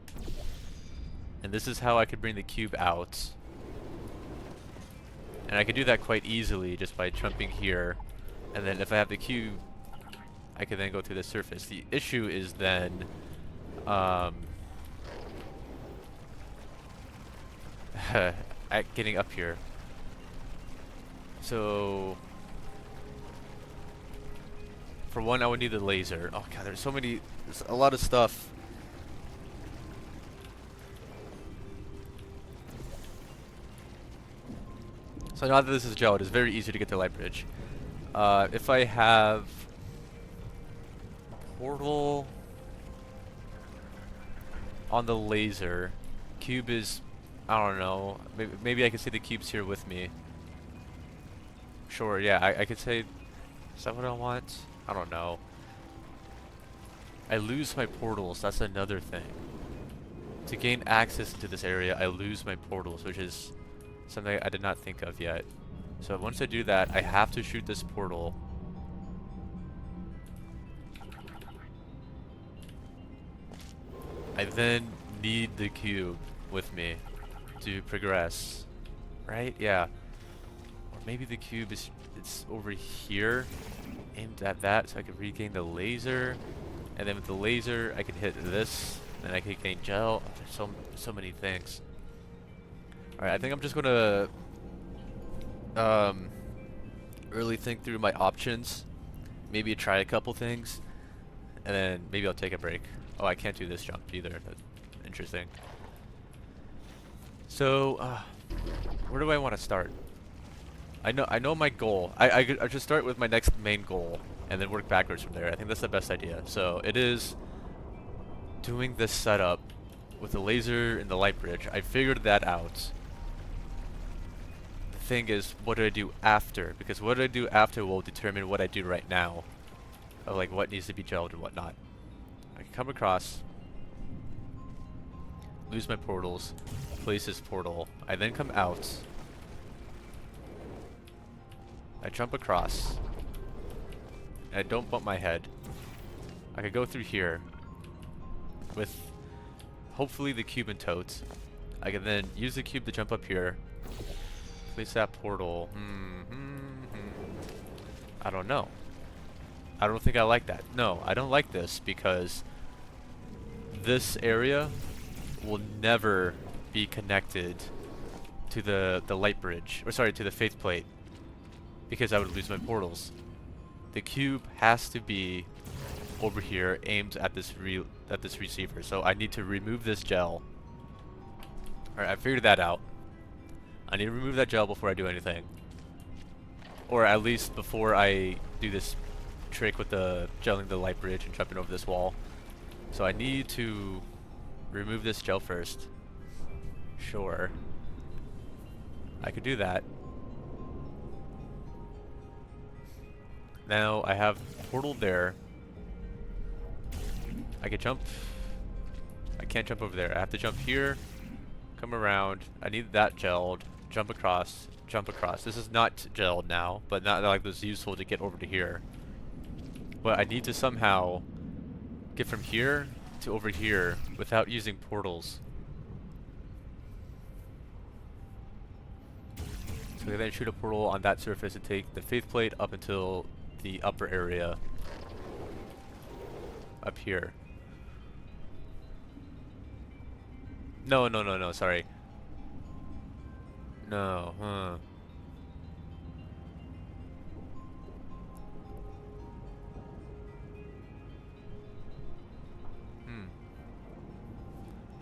And this is how I could bring the cube out. And I could do that quite easily just by jumping here. And then if I have the cube, I can then go through the surface. The issue is then at getting up here. So for one, I would need the laser. Oh god, there's a lot of stuff. So now that this is gel, it is very easy to get to Light Bridge. If I have portal on the laser, cube is, I don't know, maybe I could say the cube's here with me. Sure, yeah, I could say, is that what I want? I don't know. I lose my portals, that's another thing. To gain access to this area, I lose my portals, which is something I did not think of yet. So once I do that, I have to shoot this portal. I then need the cube with me to progress. Right? Yeah. Or maybe the cube it's over here, aimed at that, so I can regain the laser. And then with the laser, I can hit this, and I can gain gel. Oh, there's so many things. Alright, I think I'm just gonna really think through my options. Maybe try a couple things, and then maybe I'll take a break. Oh, I can't do this jump either. That's interesting. So, where do I want to start? I know my goal. I should start with my next main goal, and then work backwards from there. I think that's the best idea. So, it is doing this setup with the laser and the light bridge. I figured that out. The thing is, what do I do after? Because what I do after will determine what I do right now. Of like what needs to be gelled and whatnot. I can come across, lose my portals, place this portal. I then come out. I jump across. And I don't bump my head. I could go through here with hopefully the cube and totes. I can then use the cube to jump up here. Place that portal. I don't know. I don't think I like that. No, I don't like this because this area will never be connected to the light bridge, or sorry, to the faith plate, because I would lose my portals. The cube has to be over here, aimed at this receiver. So I need to remove this gel. All right, I figured that out. I need to remove that gel before I do anything, or at least before I do this trick with the gelling the light bridge and jumping over this wall. So I need to remove this gel first. Sure, I could do that. Now I have portal there. I could jump. I can't jump over there. I have to jump here, come around. I need that gelled. Jump across. Jump across. This is not gelled now, but not like this useful to get over to here. But I need to somehow get from here to over here without using portals. So we then shoot a portal on that surface and take the faith plate up until the upper area up here. No, sorry. No,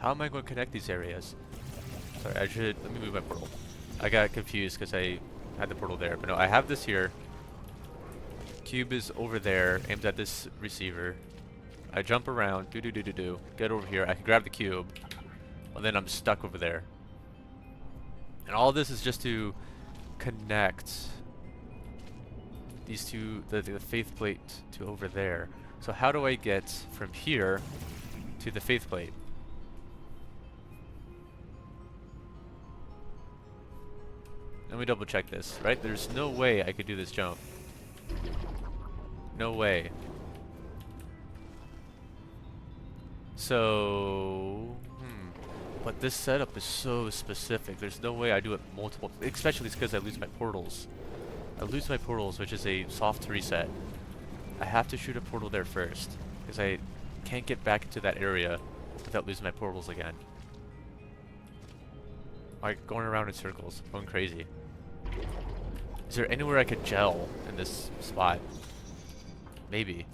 How am I going to connect these areas? Sorry, let me move my portal. I got confused because I had the portal there. But no, I have this here. Cube is over there, aimed at this receiver. I jump around, get over here. I can grab the cube, and then I'm stuck over there. And all this is just to connect these two, the faith plate to over there. So how do I get from here to the faith plate? Let me double check this, right? There's no way I could do this jump. No way. So, but this setup is so specific. There's no way I do it multiple, especially because I lose my portals. I lose my portals, which is a soft reset. I have to shoot a portal there first, because I can't get back into that area without losing my portals again. Like, going around in circles, going crazy. Is there anywhere I could gel in this spot? Maybe.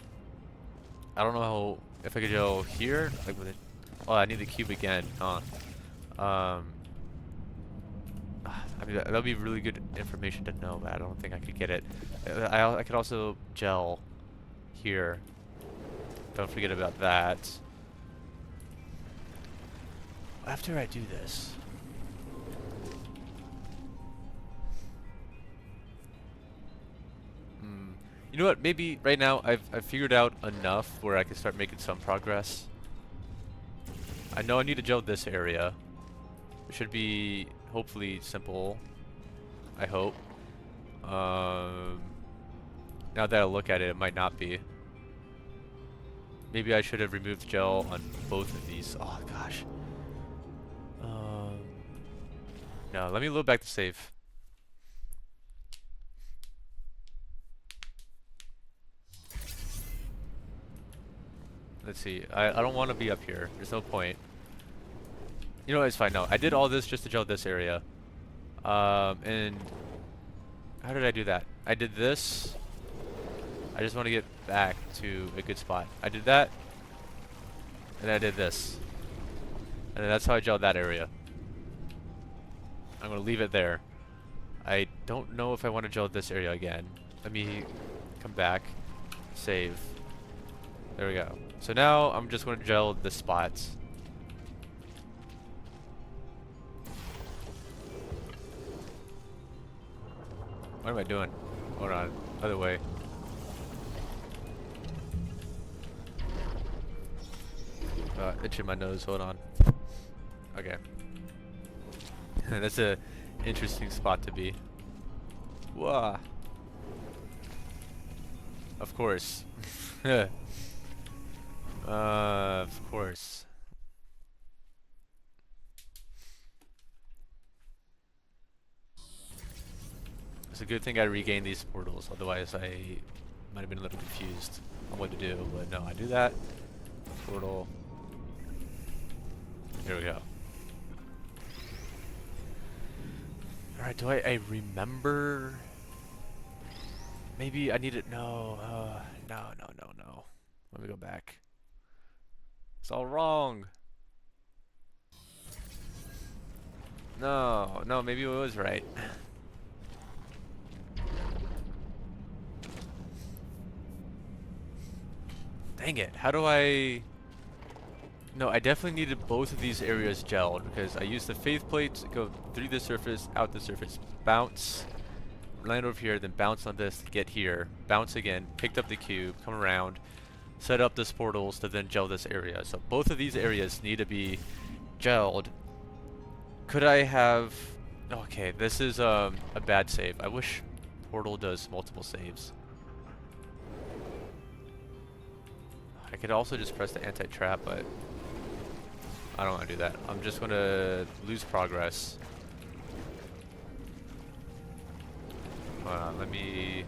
I don't know how, if I could gel here, like with it. Oh, I need the cube again, huh? I mean, that would be really good information to know, but I don't think I could get it. I could also gel here. Don't forget about that. After I do this, you know what? Maybe right now I've figured out enough where I can start making some progress. I know I need to gel this area. It should be hopefully simple. I hope. Now that I look at it, it might not be. Maybe I should have removed gel on both of these. Oh gosh. No, let me load back to save. Let's see. I don't want to be up here. There's no point. You know what? It's fine. No, I did all this just to gel this area. And how did I do that? I did this. I just want to get back to a good spot. I did that. And then I did this. And then that's how I gelled that area. I'm going to leave it there. I don't know if I want to gel this area again. Let me come back. Save. There we go. So now I'm just going to gel the spots. What am I doing? Hold on. Other way. Itching my nose. Hold on. Okay. That's a interesting spot to be. Whoa. Of course. Of course. It's a good thing I regained these portals, otherwise I might have been a little confused on what to do, but no, I do that. Portal. Here we go. Alright, do I remember? Maybe I need it. No, no. Let me go back. It's all wrong. No, maybe it was right. Dang it, how do I... No, I definitely needed both of these areas gelled because I used the faith plate to go through the surface, out the surface, bounce, land over here, then bounce on this to get here, bounce again, picked up the cube, come around, set up this portals to then gel this area. So both of these areas need to be gelled. Could I have... Okay, this is a bad save. I wish Portal does multiple saves. I could also just press the anti-trap, but I don't want to do that. I'm just going to lose progress. Hold on, let me...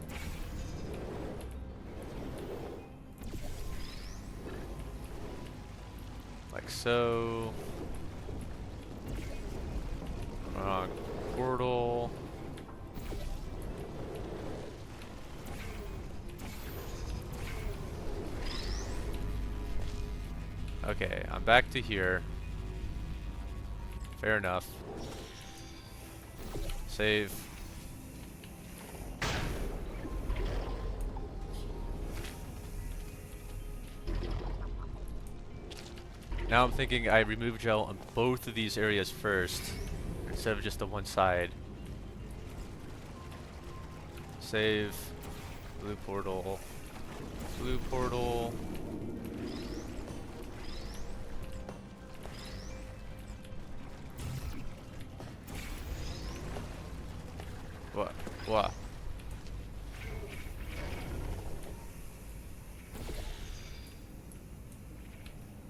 Like so. Wrong portal. Okay, I'm back to here. Fair enough. Save. Now I'm thinking I remove gel on both of these areas first, instead of just the one side. Save. Blue portal. Blue portal. What? What?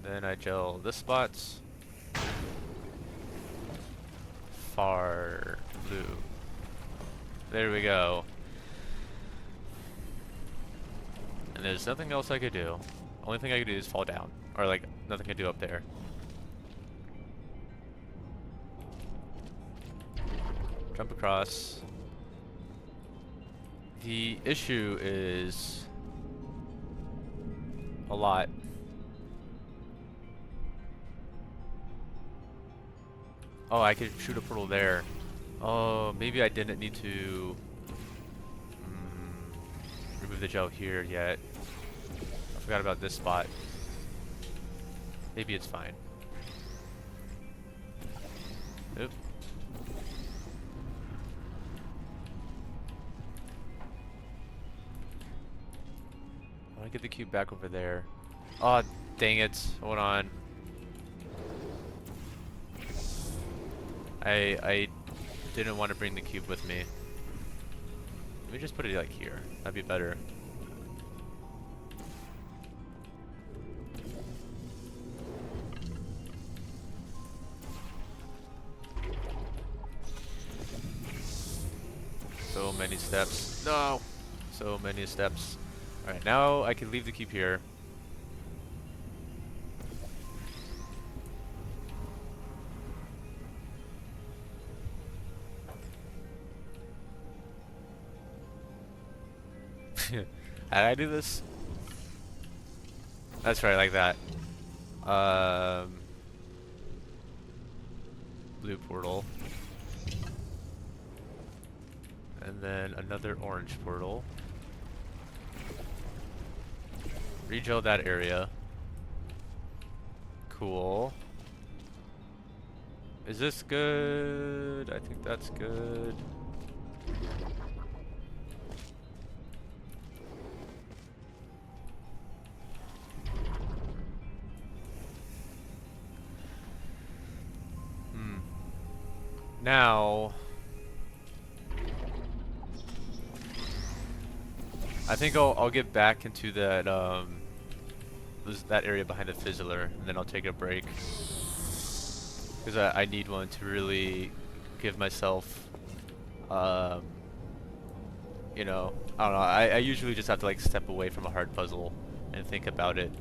Then I gel this spot. Far blue. There we go. And there's nothing else I could do. Only thing I could do is fall down. Or like, nothing I could do up there. Jump across. The issue is a lot. Oh, I could shoot a portal there. Oh, maybe I didn't need to remove the gel here yet. I forgot about this spot. Maybe it's fine. Oop. I want to get the cube back over there. Oh, dang it. Hold on. I didn't want to bring the cube with me. Let me just put it like here. That'd be better. So many steps. No! So many steps. Alright, now I can leave the cube here. How did I do this? That's right, like that. Blue portal. And then another orange portal. Regel that area. Cool. Is this good? I think that's good. Now, I think I'll get back into that that area behind the fizzler, and then I'll take a break because I need one to really give myself, you know, I don't know. I usually just have to like step away from a hard puzzle and think about it.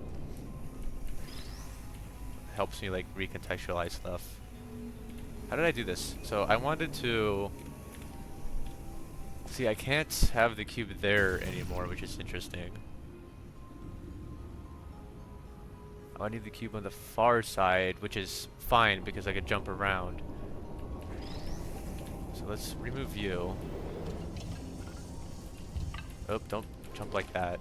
Helps me like recontextualize stuff. How did I do this? So I wanted to... See, I can't have the cube there anymore, which is interesting. I need the cube on the far side, which is fine because I could jump around. So let's remove you. Oh, don't jump like that.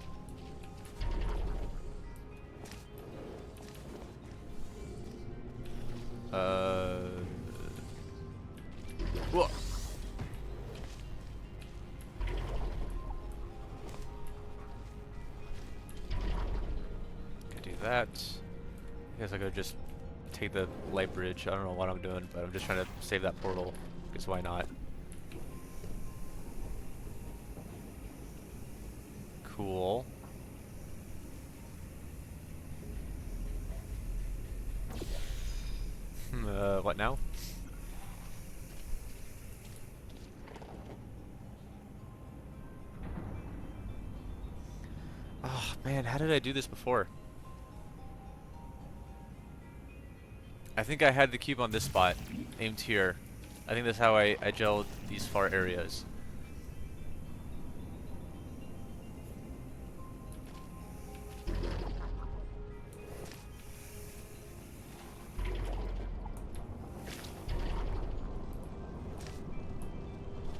Whoa. Can do that. I guess I could just take the light bridge. I don't know what I'm doing, but I'm just trying to save that portal. Because why not? Cool. What now? Oh man, how did I do this before? I think I had the cube on this spot, aimed here. I think that's how I gelled these far areas.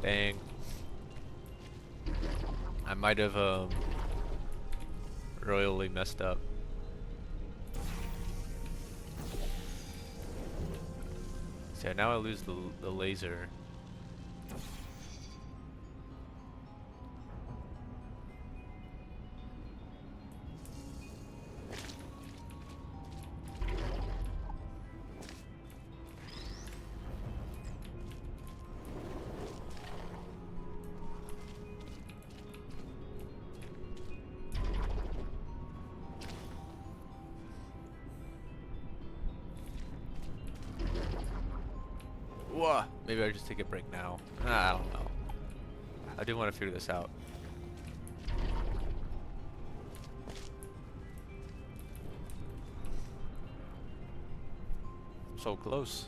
Dang. I might have royally messed up. So now I lose the laser. Whoa, maybe I just take a break now. I don't know. I do want to figure this out. So close.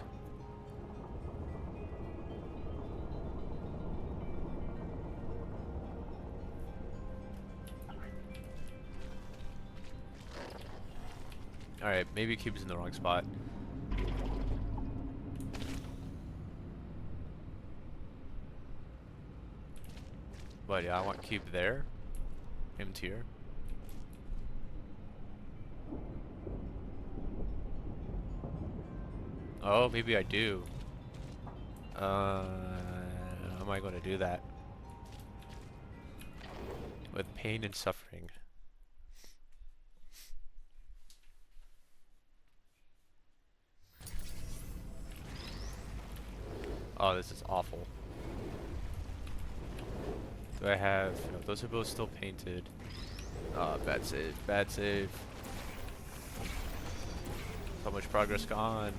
Alright, maybe cube's in the wrong spot. But yeah, I want cube there. Him tier. Oh, maybe I do. How am I going to do that? With pain and suffering. Oh, this is awful. Do I have... No, those are both still painted. Bad save. Bad save. So much progress gone.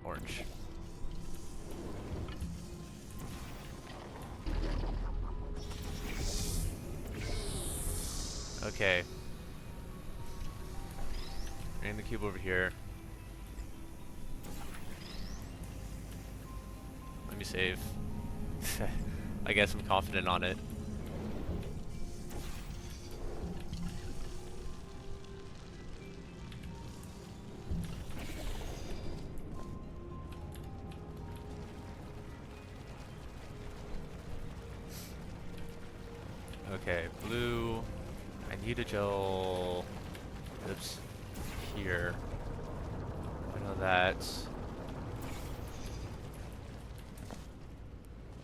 Orange. Okay. Bring the cube over here. Let me save. I guess I'm confident on it. Okay, blue. I need a gel. Oops. Here. I know that.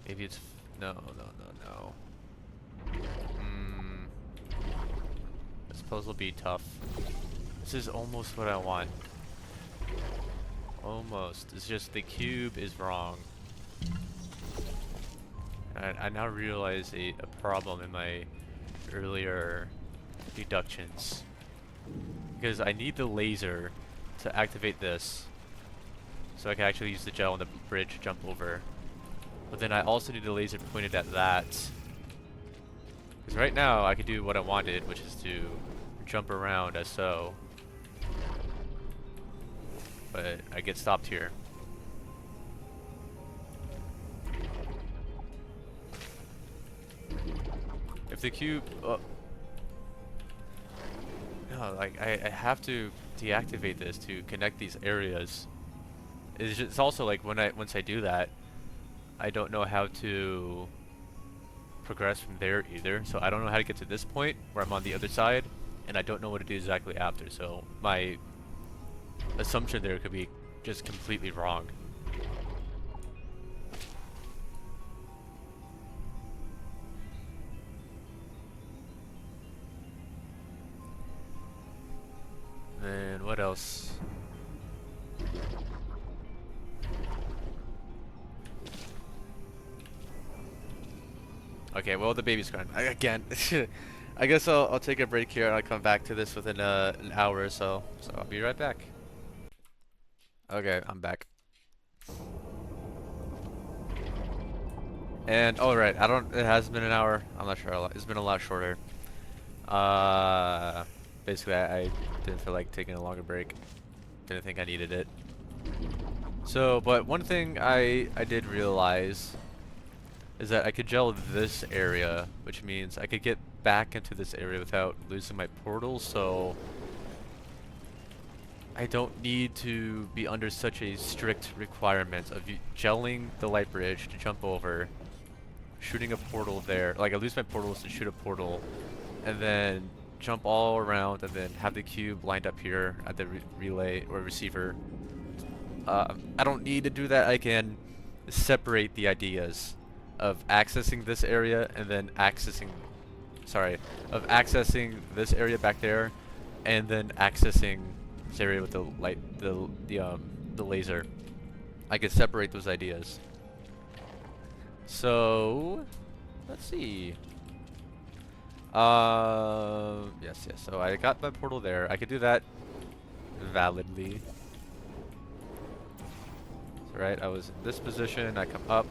Maybe it's... No. This puzzle will be tough. This is almost what I want. Almost. It's just the cube is wrong. I now realize a problem in my earlier deductions. Because I need the laser to activate this. So I can actually use the gel on the bridge to jump over. But then I also need the laser pointed at that. Because right now I can do what I wanted, which is to jump around as so. But I get stopped here. If the cube... no, like, I have to deactivate this to connect these areas. It's also like once I do that, I don't know how to progress from there either. So I don't know how to get to this point where I'm on the other side, and I don't know what to do exactly after. So my assumption there could be just completely wrong. And what else? Okay, well the baby's crying again. I guess I'll take a break here and I'll come back to this within an hour or so. So I'll be right back. Okay, I'm back. And all right, I don't. It has been an hour. I'm not sure. It's been a lot shorter. Uh, Basically, I didn't feel like taking a longer break. Didn't think I needed it. So, but one thing I did realize is that I could gel this area, which means I could get back into this area without losing my portal. So I don't need to be under such a strict requirement of gelling the light bridge to jump over, shooting a portal there. Like, I lose my portals to shoot a portal, and then jump all around, and then have the cube lined up here at the relay or receiver. I don't need to do that. I can separate the ideas of accessing this area and then accessing this area back there, and then accessing this area with the light, the laser. I can separate those ideas. So let's see. Yes. So I got my portal there. I could do that validly. So, right, I was in this position. I come up.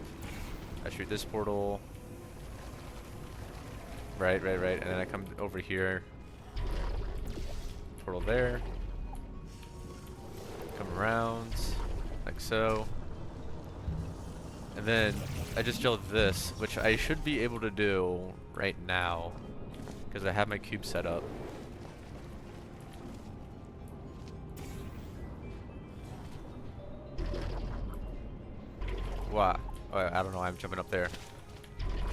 I shoot this portal. Right. And then I come over here. Portal there. Come around, like so. And then I just gelled this, which I should be able to do right now, because I have my cube set up. Wow. Oh, I don't know why I'm jumping up there.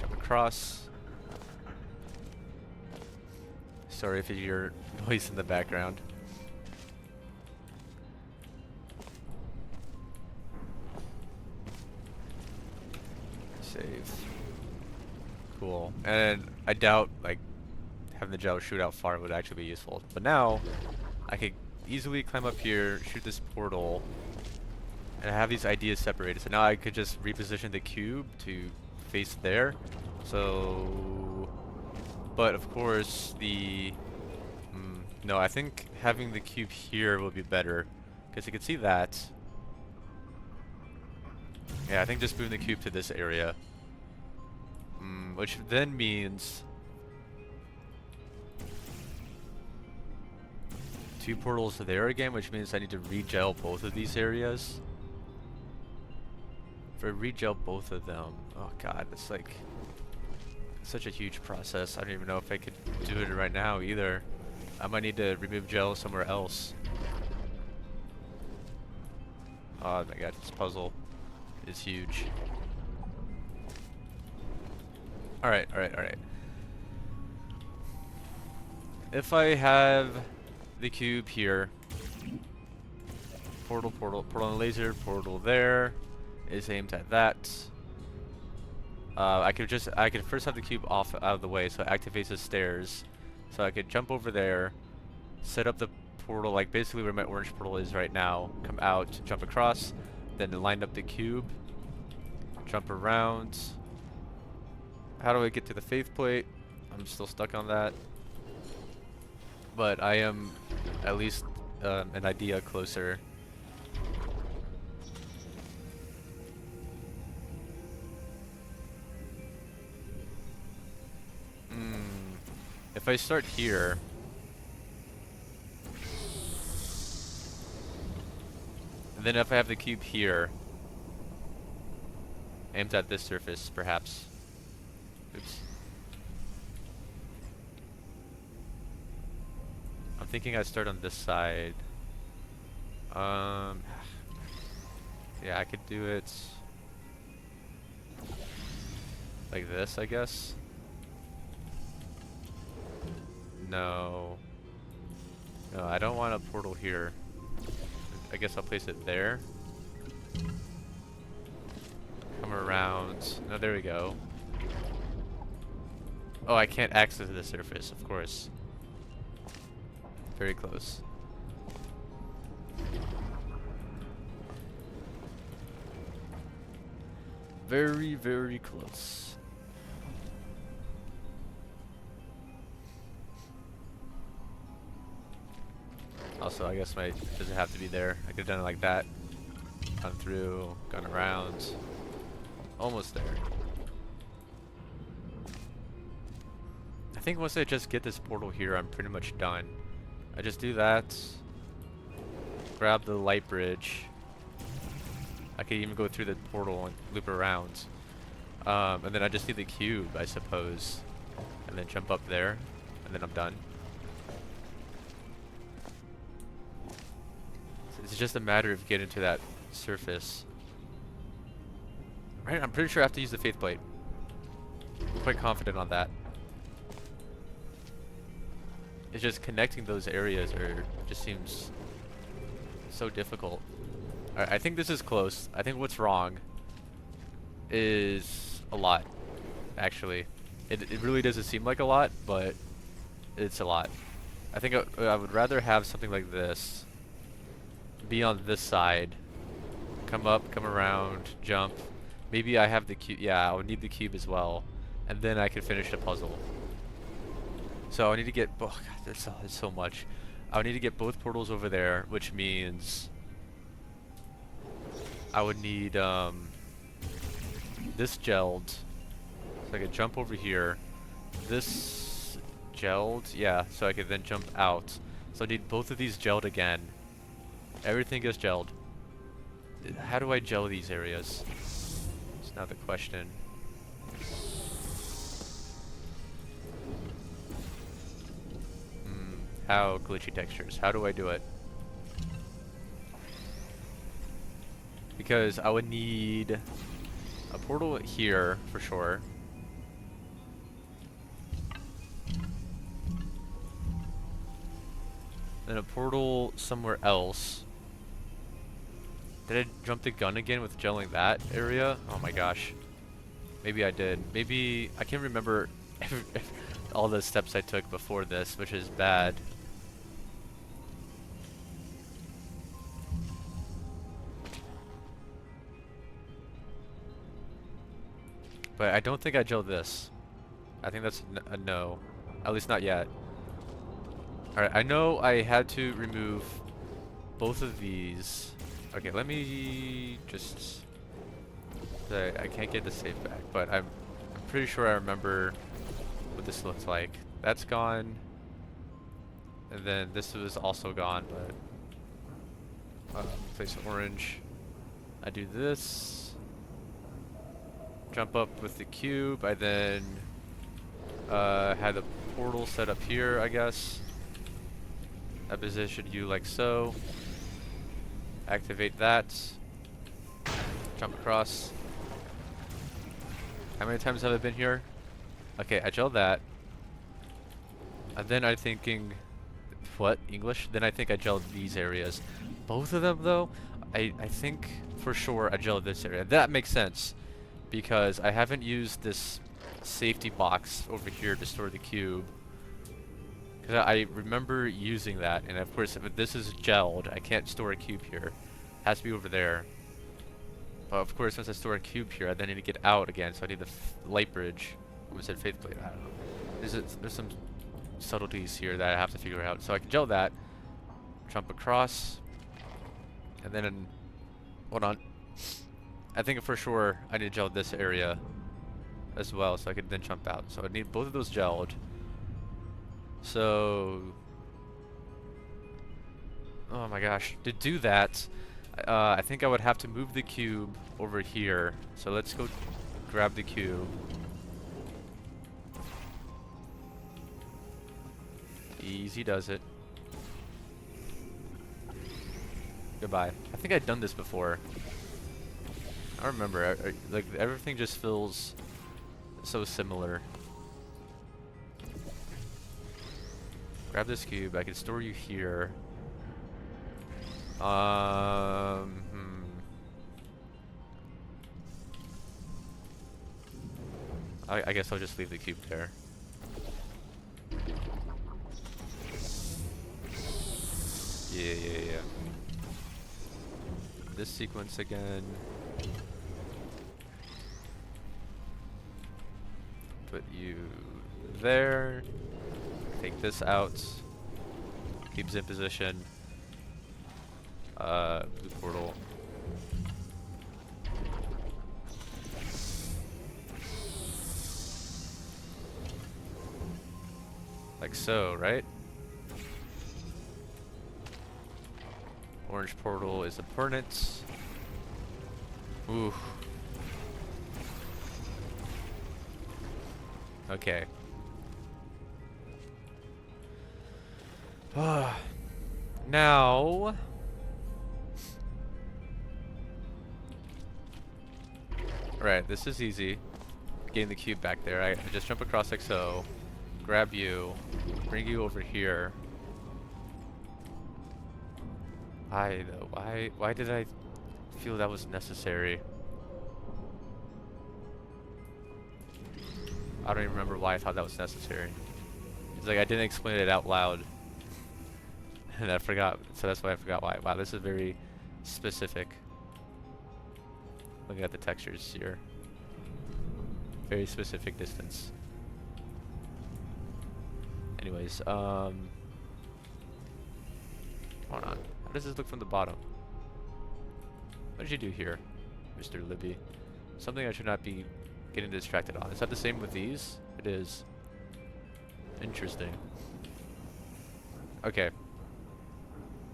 Jump across. Sorry if you hear noise in the background. Save. Cool. And I doubt, like, having the gel shoot out far would actually be useful. But now, I could easily climb up here, shoot this portal, and I have these ideas separated. So now I could just reposition the cube to face there. So, but of course no, I think having the cube here will be better, because you can see that. Yeah, I think just moving the cube to this area, which then means 2 portals there again, which means I need to regel both of these areas. If I regel both of them, oh god, it's like such a huge process. I don't even know if I could do it right now either. I might need to remove gel somewhere else. Oh my god, this puzzle is huge. Alright. If I have the cube here, portal and laser, portal there is aimed at that. I could first have the cube out of the way, so it activates the stairs. So I could jump over there, set up the portal, like basically where my orange portal is right now, come out, jump across, then line up the cube, jump around. How do I get to the faith plate? I'm still stuck on that. But I am at least an idea closer. If I start here, and then if I have the cube here, aimed at this surface, perhaps. Oops. I'm thinking I start on this side. Yeah, I could do it like this, I guess. No, I don't want a portal here. I guess I'll place it there. Come around. No, there we go. Oh, I can't access the surface, of course. Very close. Very, very close. Also, I guess my doesn't have to be there. I could have done it like that. Gone through, gone around. Almost there. I think once I just get this portal here, I'm pretty much done. I just do that. Grab the light bridge. I could even go through the portal and loop around. And then I just need the cube, I suppose. And then jump up there. And then I'm done. It's just a matter of getting to that surface. Right? I'm pretty sure I have to use the faith plate. I'm quite confident on that. It's just connecting those areas just seems so difficult. Alright, I think this is close. I think what's wrong is a lot, actually. It really doesn't seem like a lot, but it's a lot. I think I would rather have something like this be on this side. Come up, come around, jump. Maybe I have the cube. Yeah, I would need the cube as well. And then I can finish the puzzle. So I need to get... Oh god, there's so much. I would need to get both portals over there, which means... I would need this gelled. So I could jump over here. This gelled. Yeah, so I could then jump out. So I need both of these gelled again. Everything is gelled. How do I gel these areas? It's not the question. How glitchy textures? How do I do it? Because I would need a portal here for sure. Then a portal somewhere else. Did I jump the gun again with gelling that area? Oh my gosh. Maybe I did. Maybe I can't remember all the steps I took before this, which is bad. But I don't think I gelled this. I think that's a no. At least not yet. Alright, I know I had to remove both of these. Okay, let me just... I can't get the save back, but I'm pretty sure I remember what this looks like. That's gone. And then this was also gone, but... place orange. I do this. Jump up with the cube. I then had the portal set up here, I guess. I position you like so. Activate that. Jump across. How many times have I been here? Okay, I gelled that. And then I'm thinking... What? English? Then I think I gelled these areas. Both of them, though, I think for sure I gelled this area. That makes sense. Because I haven't used this safety box over here to store the cube. Because I remember using that, and of course if this is gelled, I can't store a cube here. It has to be over there. But of course once I store a cube here, I then need to get out again, so I need the light bridge. I almost said faith plate, I don't know. There's some subtleties here that I have to figure out. So I can gel that, jump across, and then, hold on. I think for sure I need to gel this area as well, so I could then jump out. So I need both of those gelled. So, oh my gosh, to do that, I think I would have to move the cube over here. So let's go grab the cube. Easy does it. Goodbye. I think I'd done this before. I remember, like everything just feels so similar. Grab this cube. I can store you here. I guess I'll just leave the cube there. Yeah. This sequence again. Put you there. Take this out. Keeps in position. Blue portal. Like so, right? Orange portal is a permanent. Ooh. Okay. Now. Alright, this is easy. Getting the cube back there. I just jump across XO, grab you, bring you over here. Why did I feel that was necessary? I don't even remember why I thought that was necessary. It's like I didn't explain it out loud. And I forgot, so that's why I forgot why. Wow, this is very specific. Looking at the textures here. Very specific distance. Anyways, hold on. How does this look from the bottom? What did you do here, Mr. Libby? Something I should not be getting distracted on. Is that the same with these? It is. Interesting. Okay.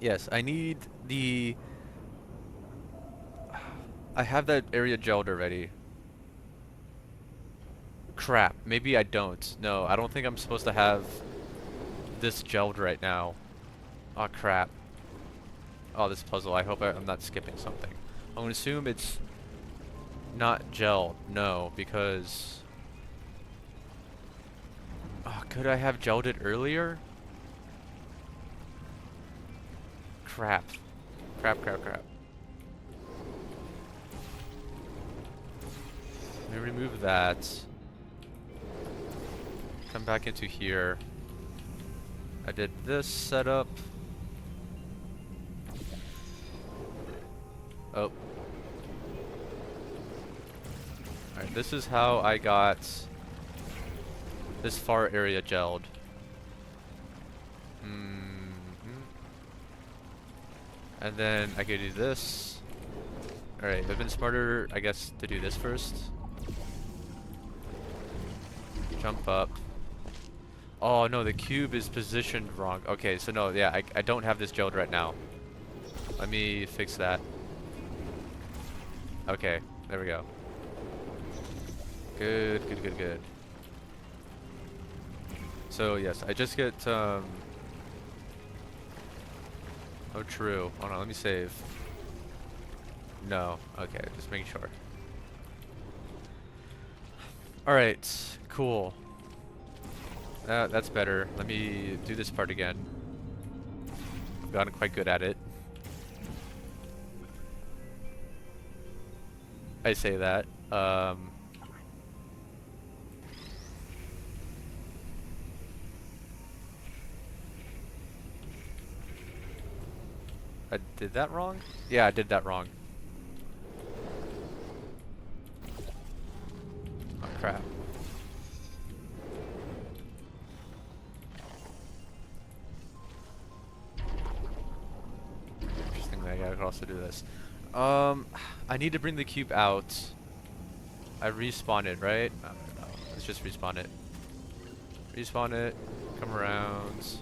Yes, I need the... I have that area gelled already. Crap, maybe I don't. No, I don't think I'm supposed to have this gelled right now. Oh crap. Oh, this puzzle, I hope I'm not skipping something. I'm gonna assume it's not gelled. No, because... Oh, could I have gelled it earlier? Crap. Crap. Let me remove that. Come back into here. I did this setup. Oh. Alright, this is how I got this far area gelled. And then I could do this. Alright, it would have been smarter, I guess, to do this first. Jump up. Oh no, the cube is positioned wrong. Okay, so no, yeah, I don't have this gelled right now. Let me fix that. Okay, there we go. Good. So yes, I just get oh true. Hold on, let me save. No, okay, just making sure. Alright, cool. That's better. Let me do this part again. I've gotten quite good at it. I say that. I did that wrong? Yeah, I did that wrong. Oh crap. Interestingly, I gotta also do this. I need to bring the cube out. I respawn it, right? No. Let's just respawn it. Respawn it. Come around.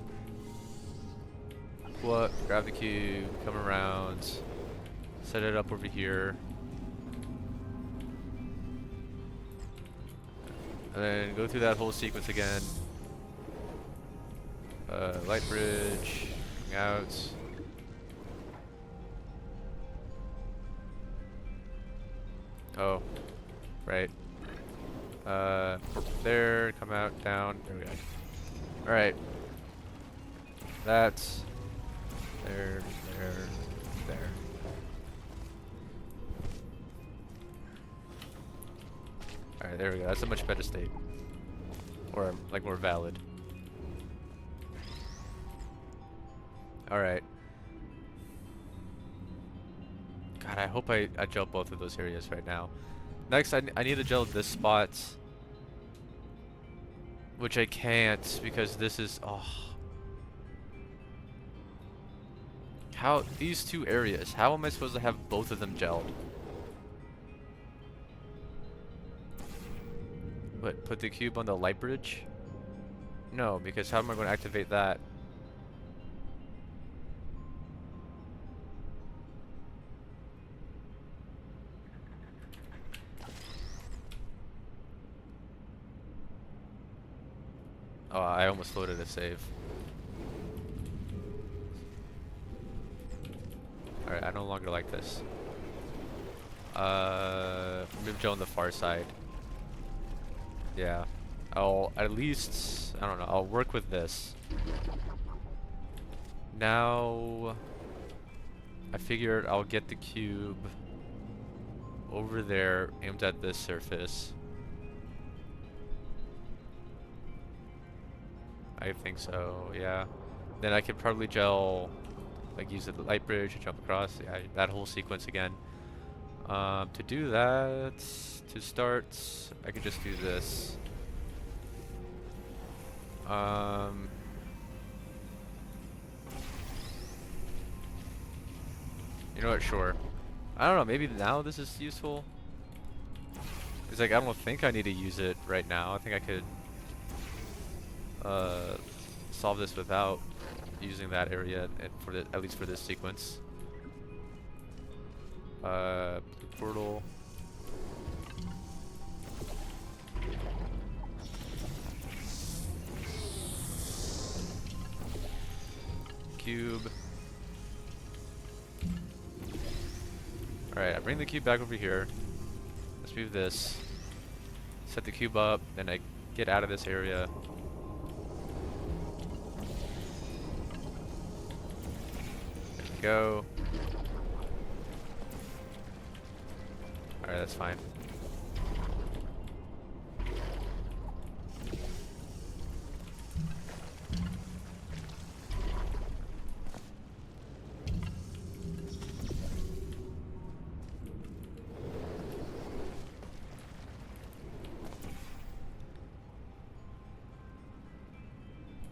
What? Grab the cube. Come around. Set it up over here. And then go through that whole sequence again. Light bridge. Out. Oh, right. There, come out, down. There we go. Alright. That's there. Alright, there we go. That's a much better state. Or, like, more valid. Alright. God, I hope I gel both of those areas right now. Next, I need to gel this spot. Which I can't, because this is... Oh. how these two areas, how am I supposed to have both of them gelled? What, put the cube on the light bridge? No, because how am I going to activate that? Oh, I almost loaded a save. Alright, I no longer like this. Remove gel on the far side. Yeah. I'll at least, I don't know, I'll work with this. Now, I figured I'll get the cube over there, aimed at this surface. I think so, yeah. Then I could probably gel, like use the light bridge to jump across, yeah, that whole sequence again. To do that, to start, I could just do this. You know what, sure. I don't know, maybe now this is useful. It's like, I don't think I need to use it right now. I think I could solve this without using that area, and for the, at least for this sequence. Portal. Cube. Alright, I bring the cube back over here. Let's move this. Set the cube up, then I get out of this area. There we go. Alright, that's fine.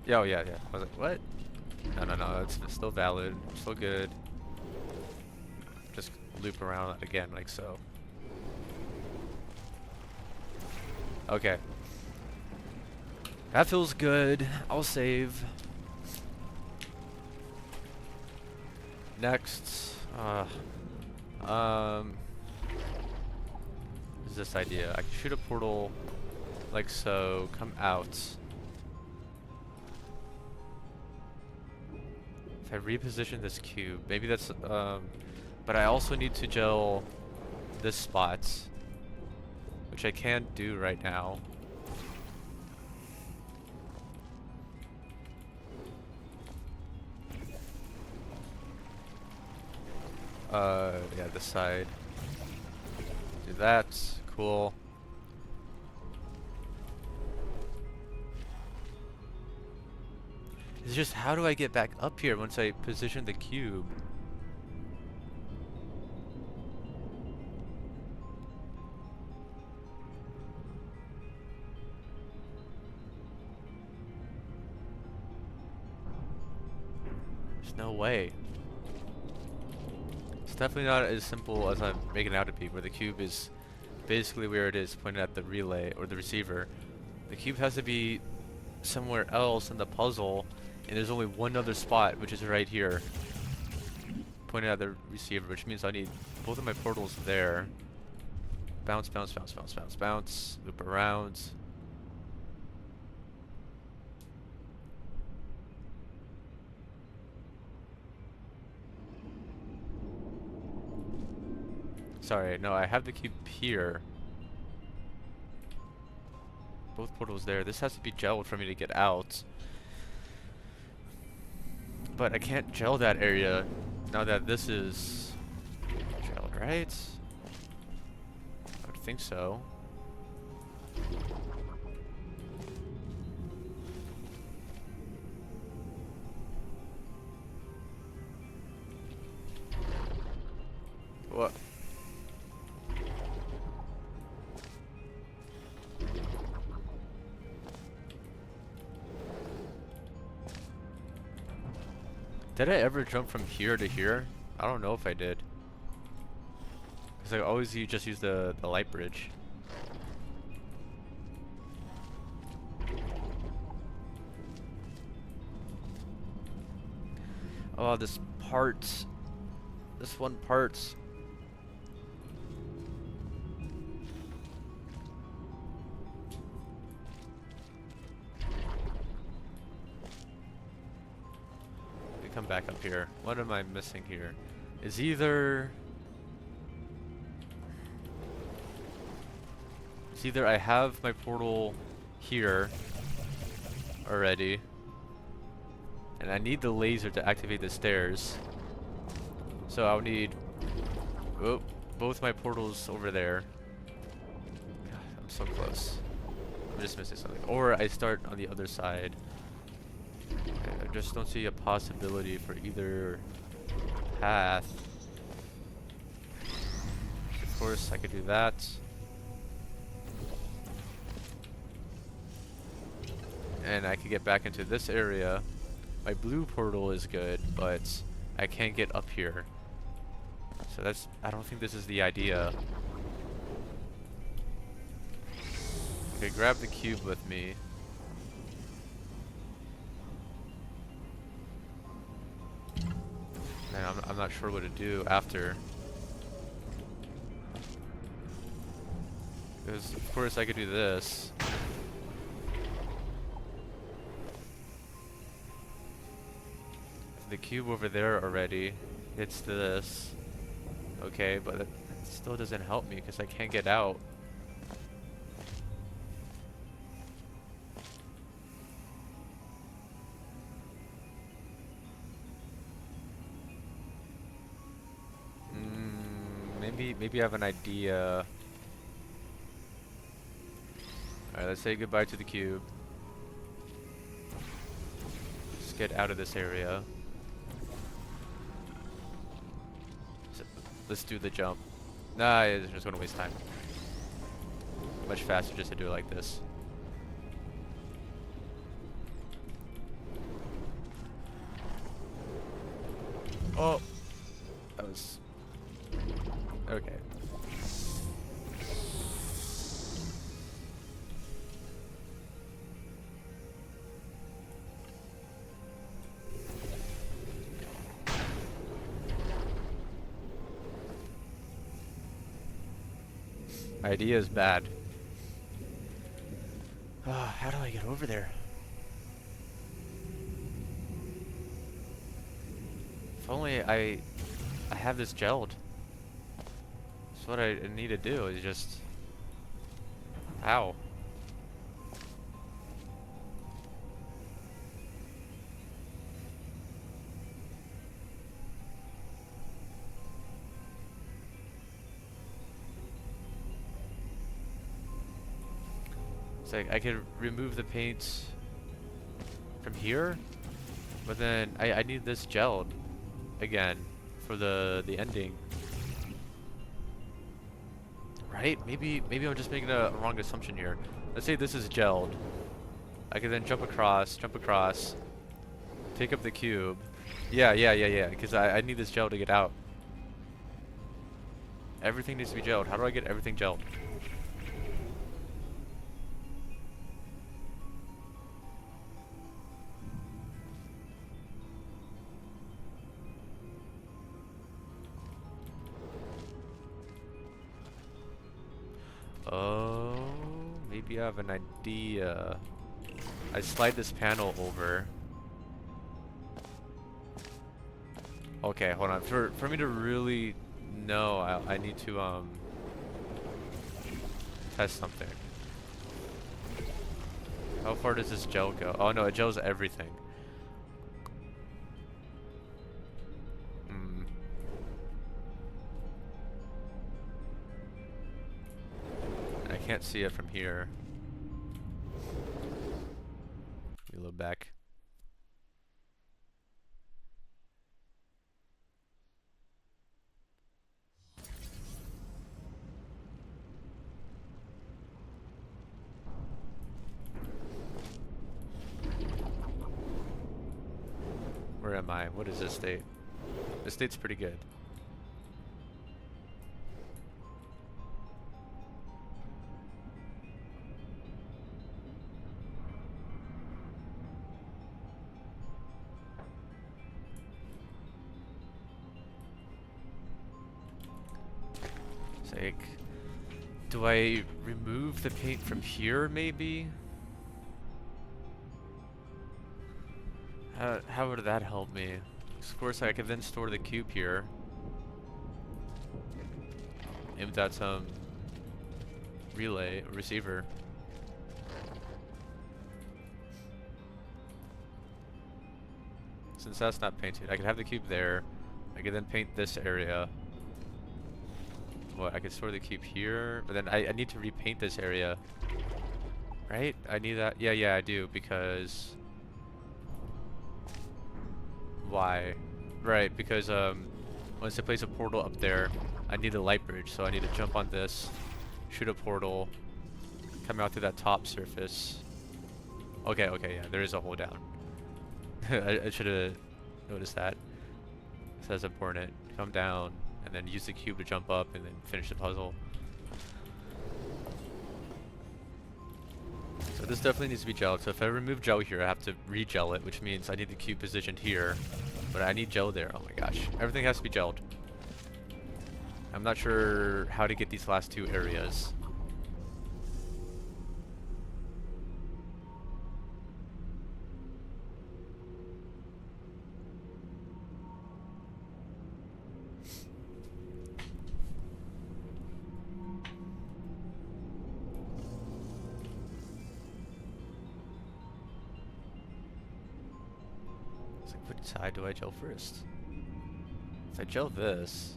Yeah, oh yeah, yeah. I was like, what? No, it's still valid, still good. Just loop around again, like so. Okay. That feels good. I'll save. Next, is this idea. I can shoot a portal like so, come out. If I reposition this cube, maybe that's, but I also need to gel this spot, which I can't do right now. Yeah, this side. Do that, cool. It's just, how do I get back up here once I position the cube? There's no way. It's definitely not as simple as I'm making it out to be, where the cube is basically where it is, pointed at the relay or the receiver. The cube has to be somewhere else in the puzzle. And there's only one other spot, which is right here, pointed at the receiver, which means I need both of my portals there. Bounce, bounce, bounce, bounce, bounce, bounce, loop around. Sorry, no, I have the cube here. Both portals there. This has to be gelled for me to get out. But I can't gel that area now that this is gelled, right? I would think so. What? Did I ever jump from here to here? I don't know if I did. Because I always just use the light bridge. Oh, this part. This one part. Come back up here. What am I missing here? Is either I have my portal here already, and I need the laser to activate the stairs. So I'll need both my portals over there. God, I'm so close. I'm just missing something. Or I start on the other side. I just don't see a possibility for either path. Of course, I could do that. And I could get back into this area. My blue portal is good, but I can't get up here. So that's, I don't think this is the idea. Okay, grab the cube with me. And I'm not sure what to do after. Because, of course, I could do this. The cube over there already hits this. Okay, but it still doesn't help me because I can't get out. Maybe I have an idea. Alright, let's say goodbye to the cube. Just get out of this area. Let's do the jump. Nah, it's just gonna waste time. Much faster just to do it like this. Oh! That was... okay. Idea is bad. How do I get over there? If only I have this gelled. That's what I need to do, is just... how? It's like I could remove the paint from here, but then I need this gelled again for the ending. Right? Maybe I'm just making a wrong assumption here. Let's say this is gelled. I could then jump across, pick up the cube. Yeah, because I need this gel to get out. Everything needs to be gelled. How do I get everything gelled? Oh, maybe I have an idea. I slide this panel over. Okay, hold on. For me to really know, I need to test something. How far does this gel go? Oh no, it gels everything. I can't see it from here. Let me look back. Where am am I? What is this state? This state's pretty good. It's like, do I remove the paint from here, maybe? How would that help me? Of course, I could then store the cube here. Aimed at some relay receiver. Since that's not painted, I could have the cube there. I could then paint this area. What? I could store the cube here, but then I need to repaint this area, right? I need that. Yeah, I do, because why? Right, because once I place a portal up there, I need a light bridge, so I need to jump on this, shoot a portal, come out through that top surface. Okay, yeah, there is a hole down. I should have noticed that. So that's important. Come down, and then use the cube to jump up, and then finish the puzzle. So this definitely needs to be gelled. So if I remove gel here, I have to re-gel it, which means I need the cube positioned here. But I need gel there. Oh my gosh. Everything has to be gelled. I'm not sure how to get these last two areas. Which side do I gel first? If I gel this...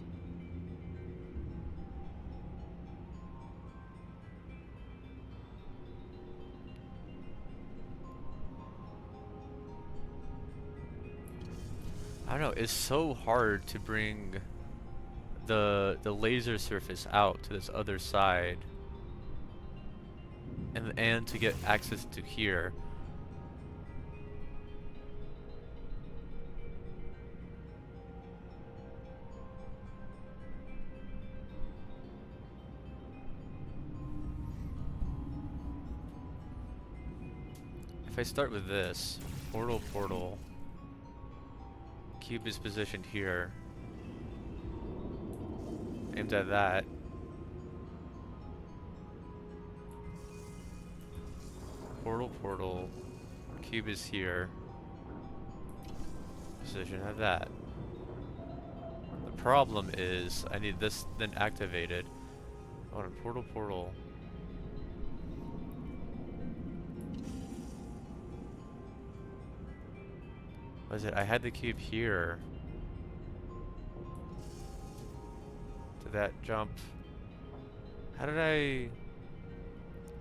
I don't know, it's so hard to bring the laser surface out to this other side. And to get access to here. If I start with this, portal, cube is positioned here, aimed at that, portal, cube is here, position at that. The problem is, I need this then activated. Hold on, portal. Was it? I had the cube here. Did that jump? How did I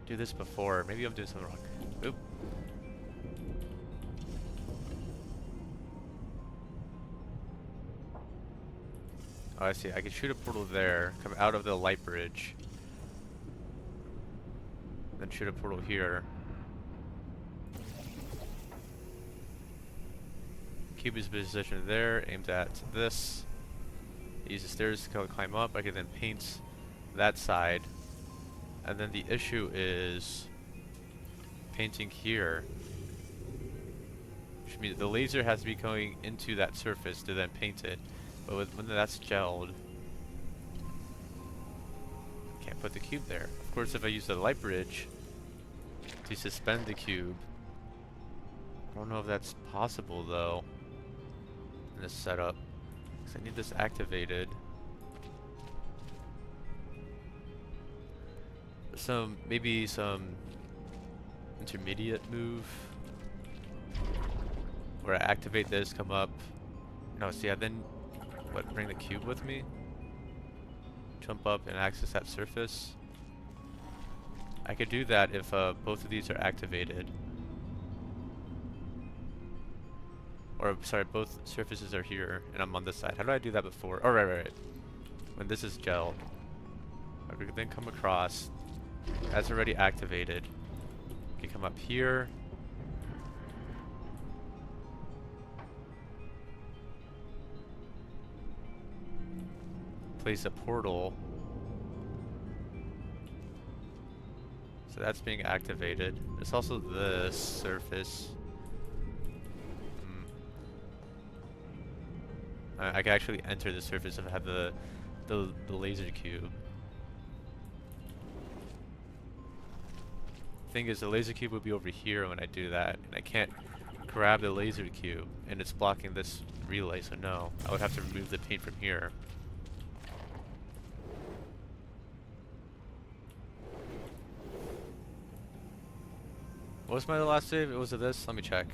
do this before? Maybe I'm doing something wrong. Oop. Oh, I see. I can shoot a portal there, come out of the light bridge, then shoot a portal here. Cube is positioned there, aimed at this. Use the stairs to climb up. I can then paint that side. And then the issue is painting here. Which means the laser has to be going into that surface to then paint it. But when that's gelled, I can't put the cube there. Of course, if I use the light bridge to suspend the cube, I don't know if that's possible though. In this setup, because I need this activated. Maybe some intermediate move where I activate this, come up. No, see, I then bring the cube with me, jump up and access that surface. I could do that if both of these are activated. Or, sorry, both surfaces are here, and I'm on this side. How did I do that before? Oh, right. When this is gelled. I could then come across. That's already activated. I can come up here. place a portal. So that's being activated. There's also this surface. I can actually enter the surface if I have the laser cube. Thing is, the laser cube would be over here when I do that, and I can't grab the laser cube, and it's blocking this relay, so no. I would have to remove the paint from here. What was my last save? It was this? Let me check.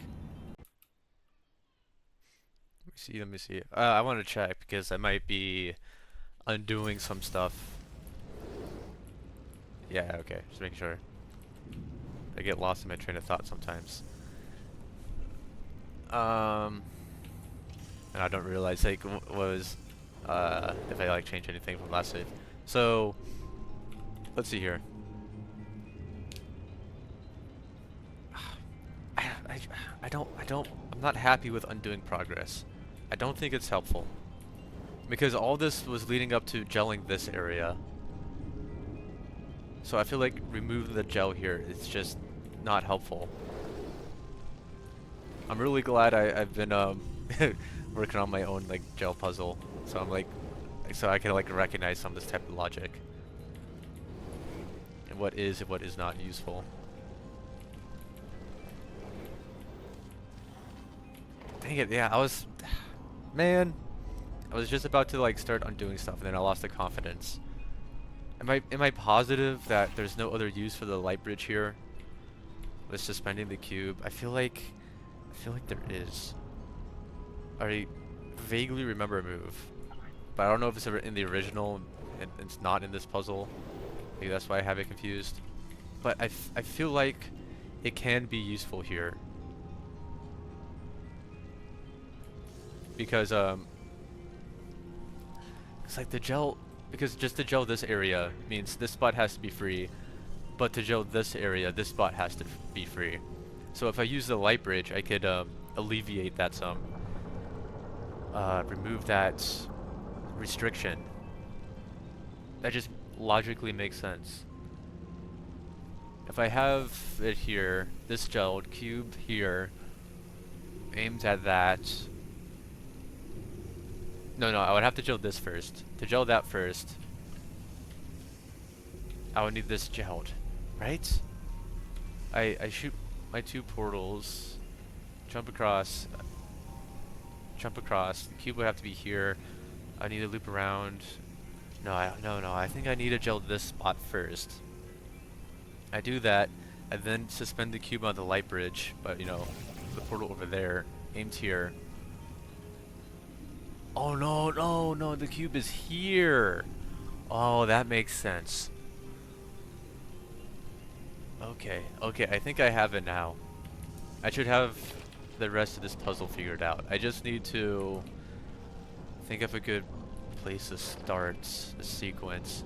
Let me see. I want to check because I might be undoing some stuff. Yeah, okay. Just making sure. I get lost in my train of thought sometimes. And I don't realize like what was if I like change anything from last save. So let's see here. I'm not happy with undoing progress. I don't think it's helpful. Because all this was leading up to gelling this area. So I feel like removing the gel here is just not helpful. I'm really glad I've been working on my own like gel puzzle. So I'm like, so I can like recognize some of this type of logic. And what is and what is not useful. Dang it, yeah, I was just about to like start undoing stuff and then I lost the confidence. Am I positive that there's no other use for the light bridge here? With suspending the cube? I feel like there is. I vaguely remember a move. But I don't know if it's in the original and it's not in this puzzle. Maybe that's why I have it confused. But I feel like it can be useful here. Because it's like the gel, because just to gel this area means this spot has to be free, but to gel this area, this spot has to be free. So if I use the light bridge, I could alleviate that some, remove that restriction. That just logically makes sense. If I have it here, this gelled cube here, aimed at that. No, I would have to gel this first. To gel that first, I would need this gelled, right? I shoot my two portals, jump across. The cube would have to be here. I need to loop around. No, I think I need to gel this spot first. I do that, and then suspend the cube on the light bridge, but you know, the portal over there, aimed here. Oh no, the cube is here. Oh, that makes sense. Okay, I think I have it now. I should have the rest of this puzzle figured out. I just need to think of a good place to start the sequence.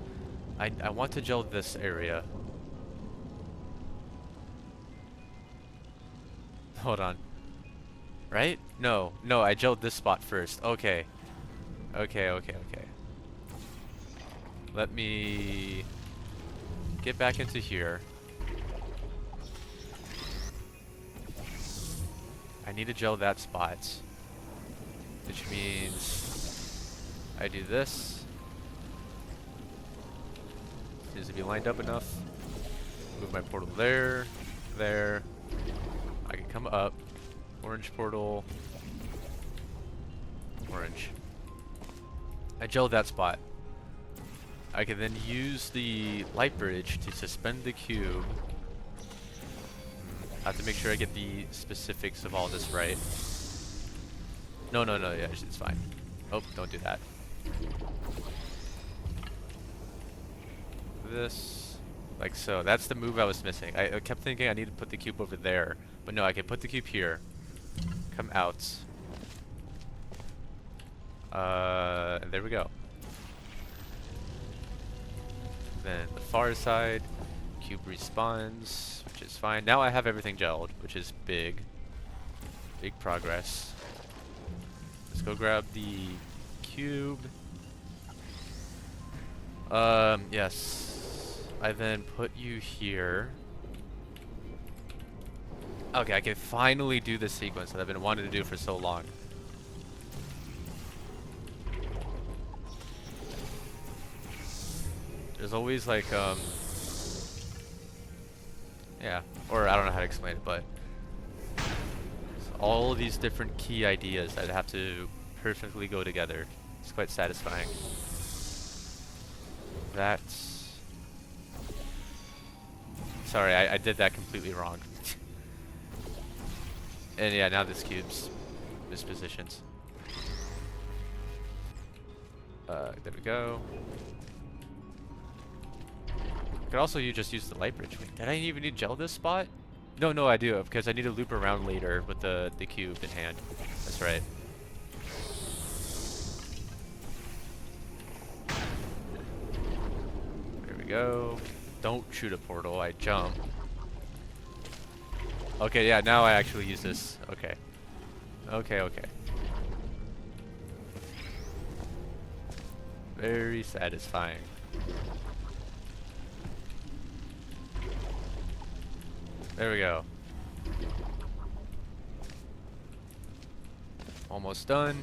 I want to gel this area. Hold on. Right? No, I gelled this spot first. Okay. Let me get back into here. I need to gel that spot, which means I do this. Seems to be lined up enough. Move my portal there. I can come up. Orange portal. Orange. I gelled that spot. I can then use the light bridge to suspend the cube. I have to make sure I get the specifics of all this right. No, yeah, it's fine. Oh, don't do that. This, like so. That's the move I was missing. I kept thinking I need to put the cube over there, but no, I can put the cube here. Come out. And there we go. Then the far side, cube respawns, which is fine. Now I have everything gelled, which is big progress. Let's go grab the cube. Yes. I then put you here. Okay, I can finally do this sequence that I've been wanting to do for so long. There's always like, yeah, or I don't know how to explain it, but all of these different key ideas that have to perfectly go together. It's quite satisfying. That's... Sorry, I did that completely wrong. And yeah, now this cube's mispositioned. There we go. I could also just use the light bridge. Wait, did I even need gel this spot? No, I do, because I need to loop around later with the cube in hand. That's right. There we go. Don't shoot a portal, I jump. Okay, yeah, now I actually use this. Okay. Okay. Very satisfying. There we go. Almost done.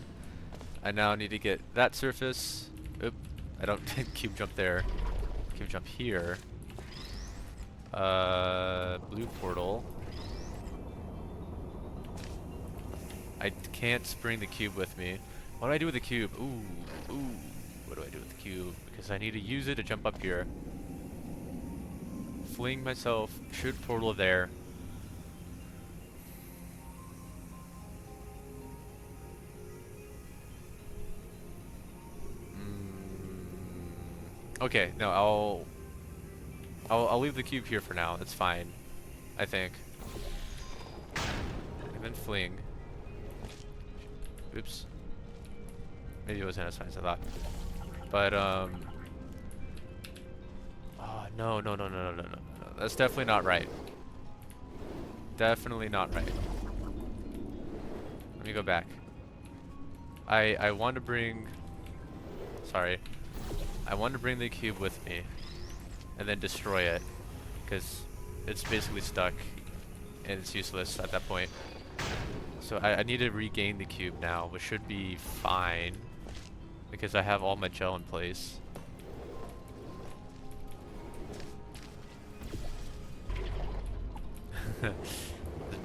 I now need to get that surface. Oop. I don't cube jump there. Cube jump here. Blue portal. I can't bring the cube with me. What do I do with the cube? Ooh. What do I do with the cube? Because I need to use it to jump up here. Fling myself, shoot portal there. Okay, no, I'll leave the cube here for now. That's fine, I think. And then fling. Oops. Maybe it wasn't as fine as I thought. But oh no. That's definitely not right. Definitely not right. Let me go back. I want to bring... Sorry. I want to bring the cube with me. And then destroy it. Because it's basically stuck. And it's useless at that point. So I need to regain the cube now, which should be fine. Because I have all my gel in place. The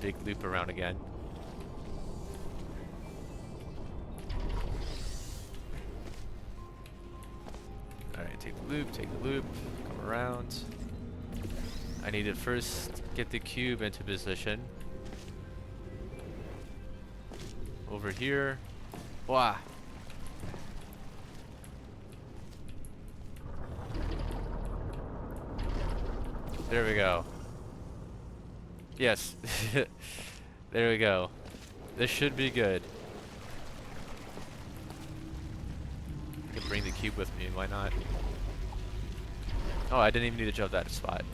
big loop around again. Alright, take the loop, come around. I need to first get the cube into position. Over here. Wah! There we go. Yes. There we go. This should be good. I can bring the cube with me, why not? Oh, I didn't even need to jump that spot.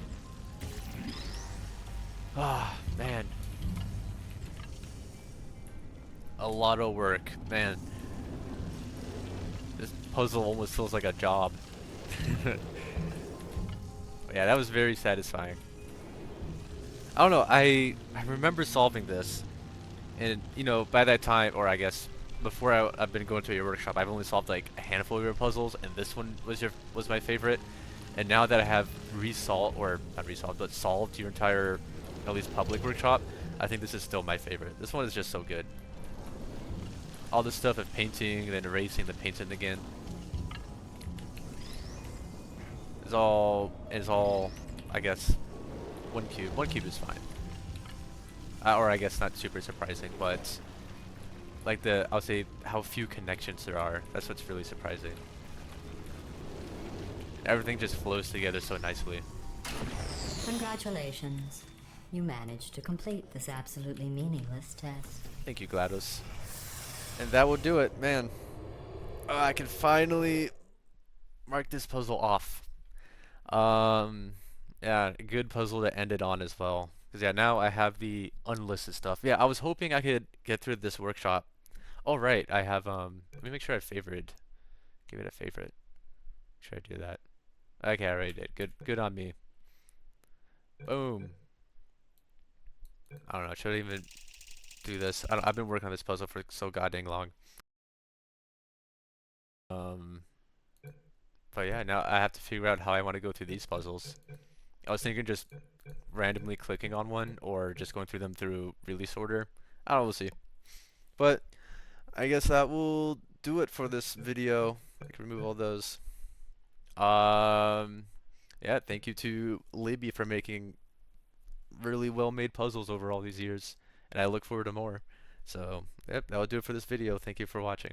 Ah, man. A lot of work, man. This puzzle almost feels like a job. Yeah, that was very satisfying. I don't know, I remember solving this, and you know, by that time, or I guess before I've been going to your workshop, I've only solved like a handful of your puzzles, and this one was my favorite. And now that I have solved your entire, at least public workshop, I think this is still my favorite. This one is just so good. All this stuff of painting, then erasing, then painting again. Is all, I guess, one cube. One cube is fine. Or I guess not super surprising, but like I'll say how few connections there are. That's what's really surprising. Everything just flows together so nicely. Congratulations. You managed to complete this absolutely meaningless test. Thank you, GLaDOS. And that will do it, man. Oh, I can finally mark this puzzle off. Yeah, a good puzzle to end it on as well. Because yeah, now I have the unlisted stuff. Yeah, I was hoping I could get through this workshop. Oh right, I have let me make sure I favored. Give it a favorite. Make sure I do that. Okay, I already did. Good on me. Boom. I don't know. Should I even do this? I've been working on this puzzle for so goddamn long. Um, but yeah, now I have to figure out how I want to go through these puzzles. I was thinking just randomly clicking on one or just going through them through release order. I don't know, we'll see. But I guess that will do it for this video. I can remove all those. Um, yeah, thank you to Libby for making really well-made puzzles over all these years, and I look forward to more. So, yep, that will do it for this video. Thank you for watching.